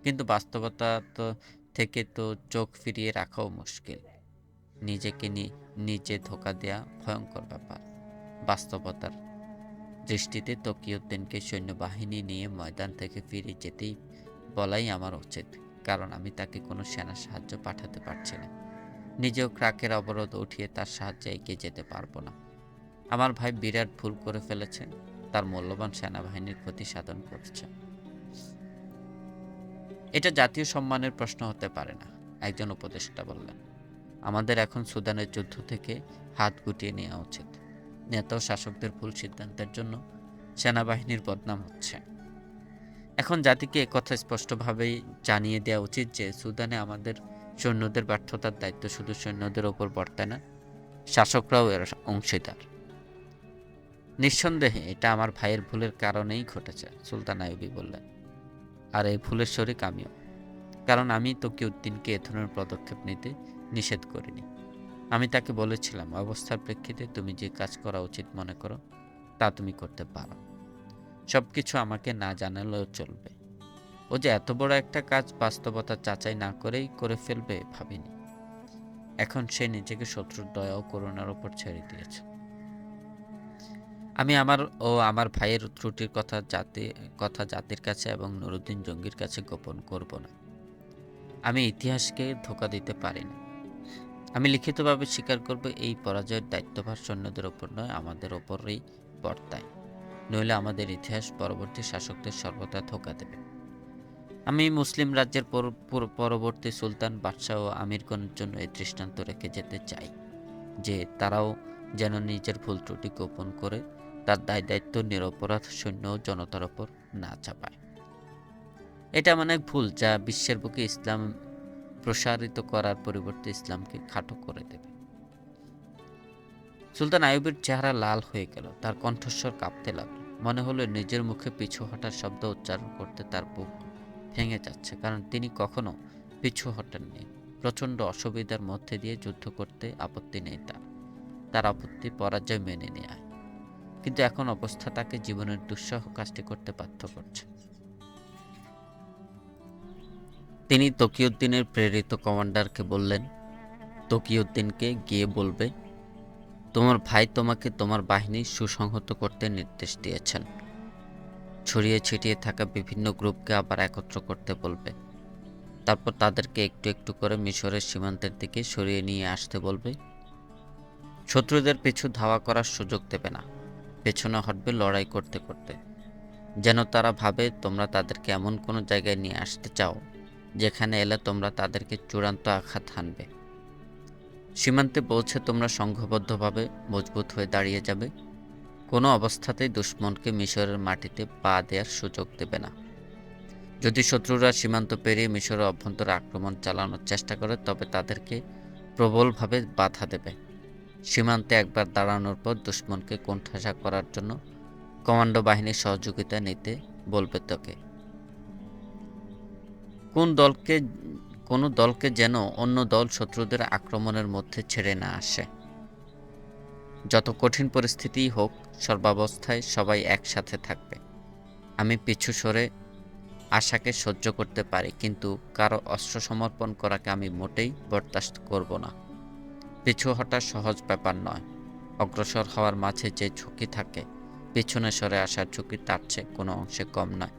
কিন্তু বাস্তবতা থেকে তো চোখ ফিরিয়ে রাখাও মুশকিল। নিজেকে নিজে ধোঁকা দেয়া ভয়ঙ্কর ব্যাপার। বাস্তবতার দৃষ্টিতে তকিউদ্দিনকে সৈন্যবাহিনী নিয়ে ময়দান থেকে ফিরে যেতেই বলাই আমার উচিত, কারণ আমি তাকে কোনো সেনা সাহায্য পাঠাতে পারছি না। নিজেও ক্রাকের অবরোধ উঠিয়ে তার সাহায্যে এগিয়ে যেতে পারবো না। আমার ভাই বিরাট ভুল করে ফেলেছে, তার মূল্যবান সেনাবাহিনীর ক্ষতি সাধন করছে। এটা জাতীয় সম্মানের প্রশ্ন হতে পারে না, একজন উপদেষ্টা বললেন। আমাদের এখন সুদানের যুদ্ধ থেকে হাত গুটিয়ে নেওয়া উচিত। নেতা ও শাসকদের ভুল সিদ্ধান্তের জন্য সেনাবাহিনীর বদনাম হচ্ছে। এখন জাতিকে একথা স্পষ্টভাবেই জানিয়ে দেওয়া উচিত যে সুদানে আমাদের সৈন্যদের ব্যর্থতার দায়িত্ব শুধু সৈন্যদের ওপর বর্তায় না, শাসকরাও এর অংশীদার। নিঃসন্দেহে এটা আমার ভাইয়ের ভুলের কারণেই ঘটেছে, সুলতান আইয়ুবী বললেন। আর এই ভুলের শরিক আমিও, কারণ আমি তকিউদ্দিনকে এ ধরনের পদক্ষেপ নিতে নিষেধ করিনি। আমি তাকে বলেছিলাম, অবস্থার প্রেক্ষিতে তুমি যে কাজ করা উচিত মনে করো তা তুমি করতে পারো, সবকিছু আমাকে না জানালেও চলবে। ও যে এত বড় একটা কাজ বাস্তবতা যাচাই না করেই করে ফেলবে ভাবিনি। এখন সে নিজেকে শত্রুর দয়া ও করুণার উপর ছেড়ে দিয়েছে। আমি আমার ভাইয়ের ত্রুটির কথা জাতির কাছে এবং নুরুদ্দিন জঙ্গির কাছে গোপন করব না। আমি ইতিহাসকে ধোঁকা দিতে পারি না। আমি লিখিতভাবে স্বীকার করব এই পরাজয়ের দায়িত্বভার সৈন্যদের ওপর নয়, আমাদের ওপরেই বর্তায়। নইলে আমাদের ইতিহাস পরবর্তী শাসকদের সর্বদা ধোঁকা দেবে। আমি মুসলিম রাজ্যের পরবর্তী সুলতান, বাদশাহ ও আমিরগণের জন্য এই দৃষ্টান্ত রেখে যেতে চাই যে তারাও যেন নিজের ভুল ত্রুটি গোপন করে তার দায়িত্ব নিরপরাধ সৈন্য ও জনতার ওপর না চাপায়। এটা এমন এক ভুল যা বিশ্বের বুকে ইসলাম প্রসারিত করার পরিবর্তে ইসলামকে খাটো করে দেবে। সুলতান আইয়ুবের চেহারা লাল হয়ে গেল, তার কণ্ঠস্বর কাঁপতে লাগলো। মনে হলো নিজের মুখে পিছু হটার শব্দ উচ্চারণ করতে তার বুক ভেঙে যাচ্ছে, কারণ তিনি কখনো পিছু হটেননি। প্রচণ্ড অসুবিধার মধ্যে দিয়ে যুদ্ধ করতে আপত্তি নেই তার আপত্তি পরাজয় মেনে নেয়। কিন্তু এখন অবস্থা তাকে জীবনের দুঃসহ কাজটি করতে বাধ্য করছে। তিনি তকিউদ্দিনের প্রেরিত কমান্ডারকে বললেন, তকিউদ্দিনকে গিয়ে বলবে তোমার ভাই তোমাকে তোমার বাহিনী সুসংহত করতে নির্দেশ দিয়েছেন। ছড়িয়ে ছিটিয়ে থাকা বিভিন্ন গ্রুপকে আবার একত্র করতে বলবে। তারপর তাদেরকে একটু একটু করে মিশরের সীমান্তের দিকে সরিয়ে নিয়ে আসতে বলবে। শত্রুদের পিছু ধাওয়া করার সুযোগ দেবে না, পেছনে হটবে লড়াই করতে করতে, যেন তারা ভাবে তোমরা তাদেরকে এমন কোনো জায়গায় নিয়ে আসতে চাও যেখানে এলে তোমরা তাদেরকে চূড়ান্ত আঘাত হানবে। সীমান্তে পৌঁছে তোমরা সংঘবদ্ধভাবে মজবুত হয়ে দাঁড়িয়ে যাবে। কোনো অবস্থাতেই দুশমনকে মিশরের মাটিতে পা দেওয়ার সুযোগ দেবে না। যদি শত্রুরা সীমান্ত পেরিয়ে মিশরের অভ্যন্তরে আক্রমণ চালানোর চেষ্টা করে তবে তাদেরকে প্রবলভাবে বাধা দেবে। সীমান্তে একবার দাঁড়ানোর পর দুশমনকে কোণঠাসা করার জন্য কমান্ডো বাহিনীর সহযোগিতা নিতে বলবে তোকে। কোনো দলকে যেন অন্য দল শত্রুদের আক্রমণের মধ্যে ছেড়ে না আসে। যত কঠিন পরিস্থিতিই হোক, সর্বাবস্থায় সবাই একসাথে থাকবে। আমি পিছু সরে আশাকে সহ্য করতে পারি, কিন্তু কারো অস্ত্র সমর্পণ করাকে আমি মোটেই বরদাস্ত করব না। পিছু হটা সহজ ব্যাপার নয়। অগ্রসর হওয়ার মাঝে যে ঝুঁকি থাকে, পিছনে সরে আসার ঝুঁকি তার চেয়ে কোনো অংশে কম নয়।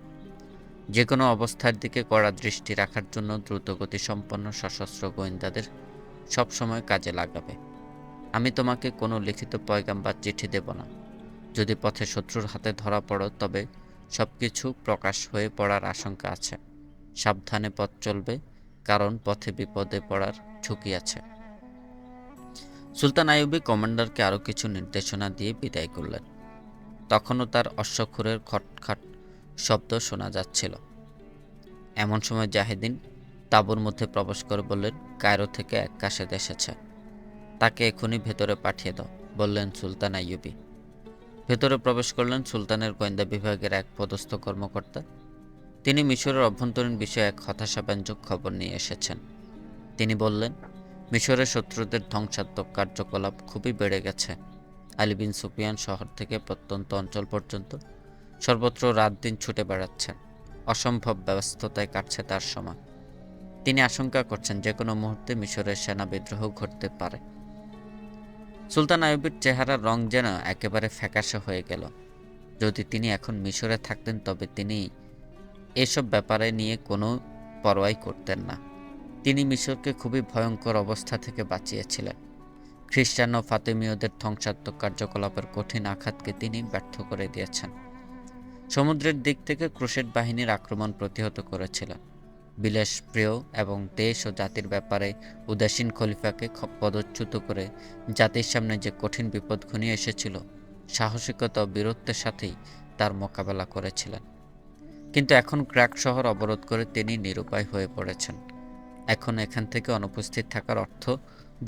যে কোনো অবস্থার দিকে কড়া দৃষ্টি রাখার জন্য দ্রুতগতি সম্পন্ন সশস্ত্র গোয়েন্দাদের সবসময় কাজে লাগাবে। আমি তোমাকে কোনো লিখিত পয়গাম বা চিঠি দেব না। যদি পথে শত্রুর হাতে ধরা পড়ো তবে সবকিছু প্রকাশ হয়ে পড়ার আশঙ্কা আছে। সাবধানে পথ চলবে, কারণ পথে বিপদে পড়ার ঝুঁকি আছে। সুলতান আইয়ুবী কমান্ডারকে আরও কিছু নির্দেশনা দিয়ে বিদায় করলেন। তখনও তার অশ্বক্ষুরের খটখট শব্দ শোনা যাচ্ছিল। এমন সময় জাহিদিন তাঁবুর মধ্যে প্রবেশ করে বললেন, কায়রো থেকে এক কাসেদ এসেছে, তাকে এখনই ভেতরে পাঠিয়ে দাও, বললেন সুলতান আইয়ুবী। ভেতরে প্রবেশ করলেন সুলতানের গোয়েন্দা বিভাগের এক পদস্থ কর্মকর্তা। তিনি মিশরের অভ্যন্তরীণ বিষয়ে এক হতাশাব্যঞ্জক খবর নিয়ে এসেছেন। তিনি বললেন, মিশরের শত্রুদের ধ্বংসাত্মক কার্যকলাপ খুবই বেড়ে গেছে। আলী বিন সুফিয়ান শহর থেকে প্রত্যন্ত অঞ্চল পর্যন্ত সর্বত্র রাত দিন ছুটে বেড়াচ্ছেন। অসম্ভব ব্যস্ততায় কাটছে তার সময়। তিনি আশঙ্কা করছেন যে কোনো মুহূর্তে মিশরের সেনা বিদ্রোহ ঘটতে পারে। সুলতান আইয়ুবীর চেহারার রং যেন একেবারে ফ্যাকাশে হয়ে গেল। যদি তিনি এখন মিশরে থাকতেন তবে তিনি এসব ব্যাপারে নিয়ে কোনো পরোয়াই করতেন না। তিনি মিশরকে খুবই ভয়ঙ্কর অবস্থা থেকে বাঁচিয়েছিলেন। খ্রিস্টান ও ফাতেমীয়দের ধ্বংসাত্মক কার্যকলাপের কঠিন আঘাতকে তিনি ব্যর্থ করে দিয়েছেন। সমুদ্রের দিক থেকে ক্রুসেড বাহিনীর আক্রমণ প্রতিহত করেছিলেন। বিলাসপ্রিয় এবং দেশ ও জাতির ব্যাপারে উদাসীন খলিফাকে পদচ্যুত করে জাতির সামনে যে কঠিন বিপদ ঘনিয়ে এসেছিল, সাহসিকতা ও বীরত্বের সাথেই তার মোকাবেলা করেছিলেন। কিন্তু এখন ক্র্যাক শহর অবরোধ করে তিনি নিরুপায় হয়ে পড়েছেন। এখন এখান থেকে অনুপস্থিত থাকার অর্থ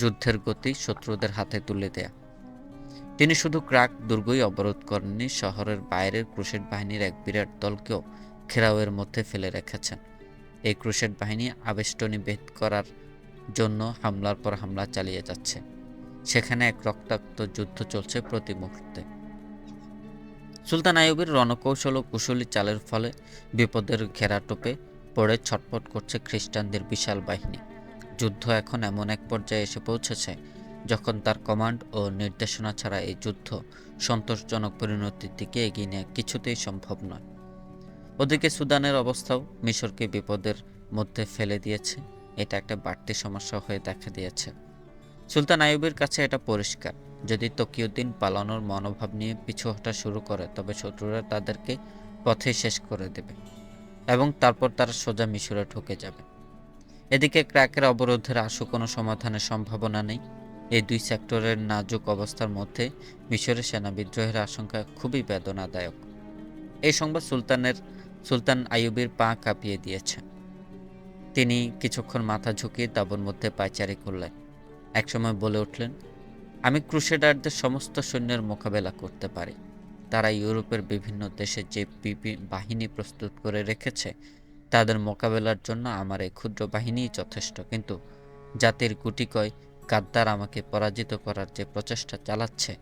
যুদ্ধের গতি শত্রুদের হাতে তুলে দেয়া। তিনি শুধু ক্র্যাক দুর্গই অবরোধ করেননি, শহরের বাইরের ক্রুসেড বাহিনীর এক বিরাট দলকেও ঘেরাওয়ের মধ্যে ফেলে রেখেছেন। এই ক্রুসেড বাহিনী আবেষ্টনী ভেদ করার জন্য হামলার পর হামলা চালিয়ে যাচ্ছে। সেখানে এক রক্তাক্ত যুদ্ধ চলছে প্রতি মুহূর্তে। সুলতান আইয়ুবের রণকৌশল ও কুশলী চালের ফলে বিপদের ঘেরাটোপে পড়ে ছটফট করছে খ্রিস্টানদের বিশাল বাহিনী। যুদ্ধ এখন এমন এক পর্যায়ে এসে পৌঁছেছে যখন তার কমান্ড ও নির্দেশনা ছাড়া এই যুদ্ধ সন্তোষজনক পরিণতির দিকে এগিয়ে নেওয়া কিছুতেই সম্ভব নয়। ওদিকে সুদানের অবস্থাও মিশরকে বিপদের মধ্যে ফেলে দিয়েছে। এটা একটা বাড়তি সমস্যা হয়ে দেখা দিয়েছে। সুলতান আইয়ুবের কাছে এটা পরিষ্কার, যদি তকিউদ্দিন পালানোর মনোভাব নিয়ে পিছু হটা শুরু করে তবে শত্রুরা তাদেরকে পথে শেষ করে দেবে এবং তারপর তারা সোজা মিশরে ঢুকে যাবে। এদিকে ক্র্যাকের অবরোধের আশু কোনো সমাধানের সম্ভাবনা নেই। এই দুই সেক্টরের নাজুক অবস্থার মধ্যে মিশরের সেনা বিদ্রোহের আশঙ্কা খুবই বেদনাদায়ক। এই সংবাদ সুলতান আইয়ুবের পা কাঁপিয়ে দিয়েছে। তিনি কিছুক্ষণ মাথা ঝুঁকিয়ে তাঁবুর মধ্যে পায়চারি করলেন। একসময় বলে উঠলেন, আমি ক্রুসেডারদের সমস্ত সৈন্যের মোকাবেলা করতে পারি। তারা ইউরোপের বিভিন্ন দেশে যে বাহিনী প্রস্তুত করে রেখেছে তাদের মোকাবেলার জন্য আমার এই ক্ষুদ্র বাহিনীই যথেষ্ট। কিন্তু জাতির গুটিকয় গাদ্দার আমাকে পরাজিত করার যে প্রচেষ্টা চালাচ্ছে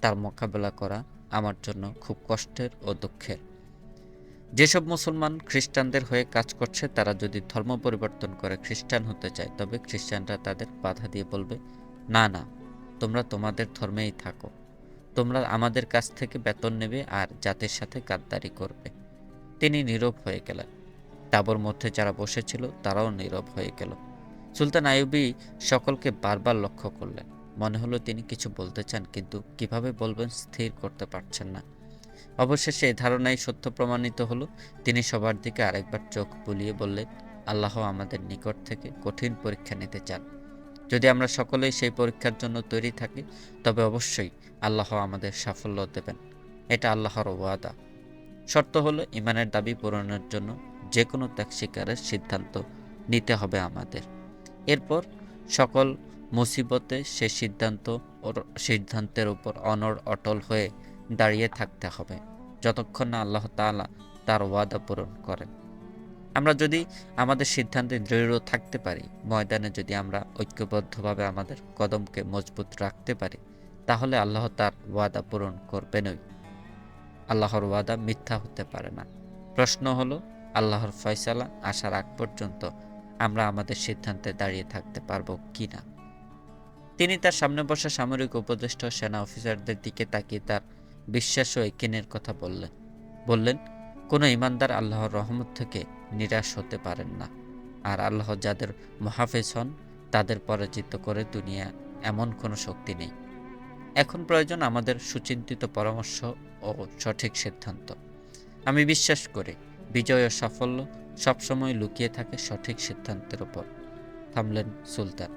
তার মোকাবেলা করা আমার জন্য খুব কষ্টের ও দুঃখের। যেসব মুসলমান খ্রিস্টানদের হয়ে কাজ করছে তারা যদি ধর্ম পরিবর্তন করে খ্রিস্টান হতে চায় তবে খ্রিস্টানরা তাদের বাধা দিয়ে বলবে, না না, তোমরা তোমাদের ধর্মেই থাকো, তোমরা আমাদের কাছ থেকে বেতন নেবে আর জাতির সাথে গাদ্দারি করবে। তিনি নীরব হয়ে গেলেন। তাঁবুর মধ্যে যারা বসেছিল তারাও নীরব হয়ে গেল। সুলতান আইয়ুবী সকলকে বারবার লক্ষ্য করলেন। মনে হলো তিনি কিছু বলতে চান, কিন্তু কিভাবে বলবেন স্থির করতে পারছেন না। অবশেষে এই ধারণাই সত্য প্রমাণিত হলো। তিনি সবার দিকে আরেকবার চোখ বুলিয়ে বললেন, আল্লাহ আমাদের নিকট থেকে কঠিন পরীক্ষা নিতে চান। যদি আমরা সকলেই সেই পরীক্ষার জন্য তৈরি থাকি তবে অবশ্যই আল্লাহ আমাদের সাফল্য দেবেন। এটা আল্লাহর ওয়াদা। শর্ত হলো ঈমানের দাবি পূরণের জন্য যে কোনো ত্যাগ স্বীকারের সিদ্ধান্ত নিতে হবে আমাদের। এরপর সকল মুসিবতে সে সিদ্ধান্তের উপর অটল হয়ে দাঁড়িয়ে থাকতে হবে যতক্ষণ না আল্লাহ তাআলা তার ওয়াদা পূরণ করেন। আমরা যদি আমাদের সিদ্ধান্তে দৃঢ় থাকতে পারি, ময়দানে যদি আমরা ঐক্যবদ্ধভাবে আমাদের কদমকে মজবুত রাখতে পারি, তাহলে আল্লাহ তার ওয়াদা পূরণ করবেনই। আল্লাহর ওয়াদা মিথ্যা হতে পারে না। প্রশ্ন হলো, আল্লাহর ফয়সালা আসার আগ পর্যন্ত আমরা আমাদের সিদ্ধান্তে দাঁড়িয়ে থাকতে পারবো কিনা। তিনি তার সামনে বসা সামরিক উপদেষ্টা ও সেনা অফিসারদের দিকে তাকিয়ে তার বিশ্বাস ও একিনের কথা বললেন, কোনো ইমানদার আল্লাহর রহমত থেকে নিরাশ হতে পারেন না। আর আল্লাহ যাদের মুহাফেজ হন তাদের পরাজিত করে দুনিয়া এমন কোনো শক্তি নেই। এখন প্রয়োজন আমাদের সুচিন্তিত পরামর্শ ও সঠিক সিদ্ধান্ত। আমি বিশ্বাস করি বিজয় ও সাফল্য সবসময় লুকিয়ে থাকে সঠিক সিদ্ধান্তের উপর। থামলেন সুলতান।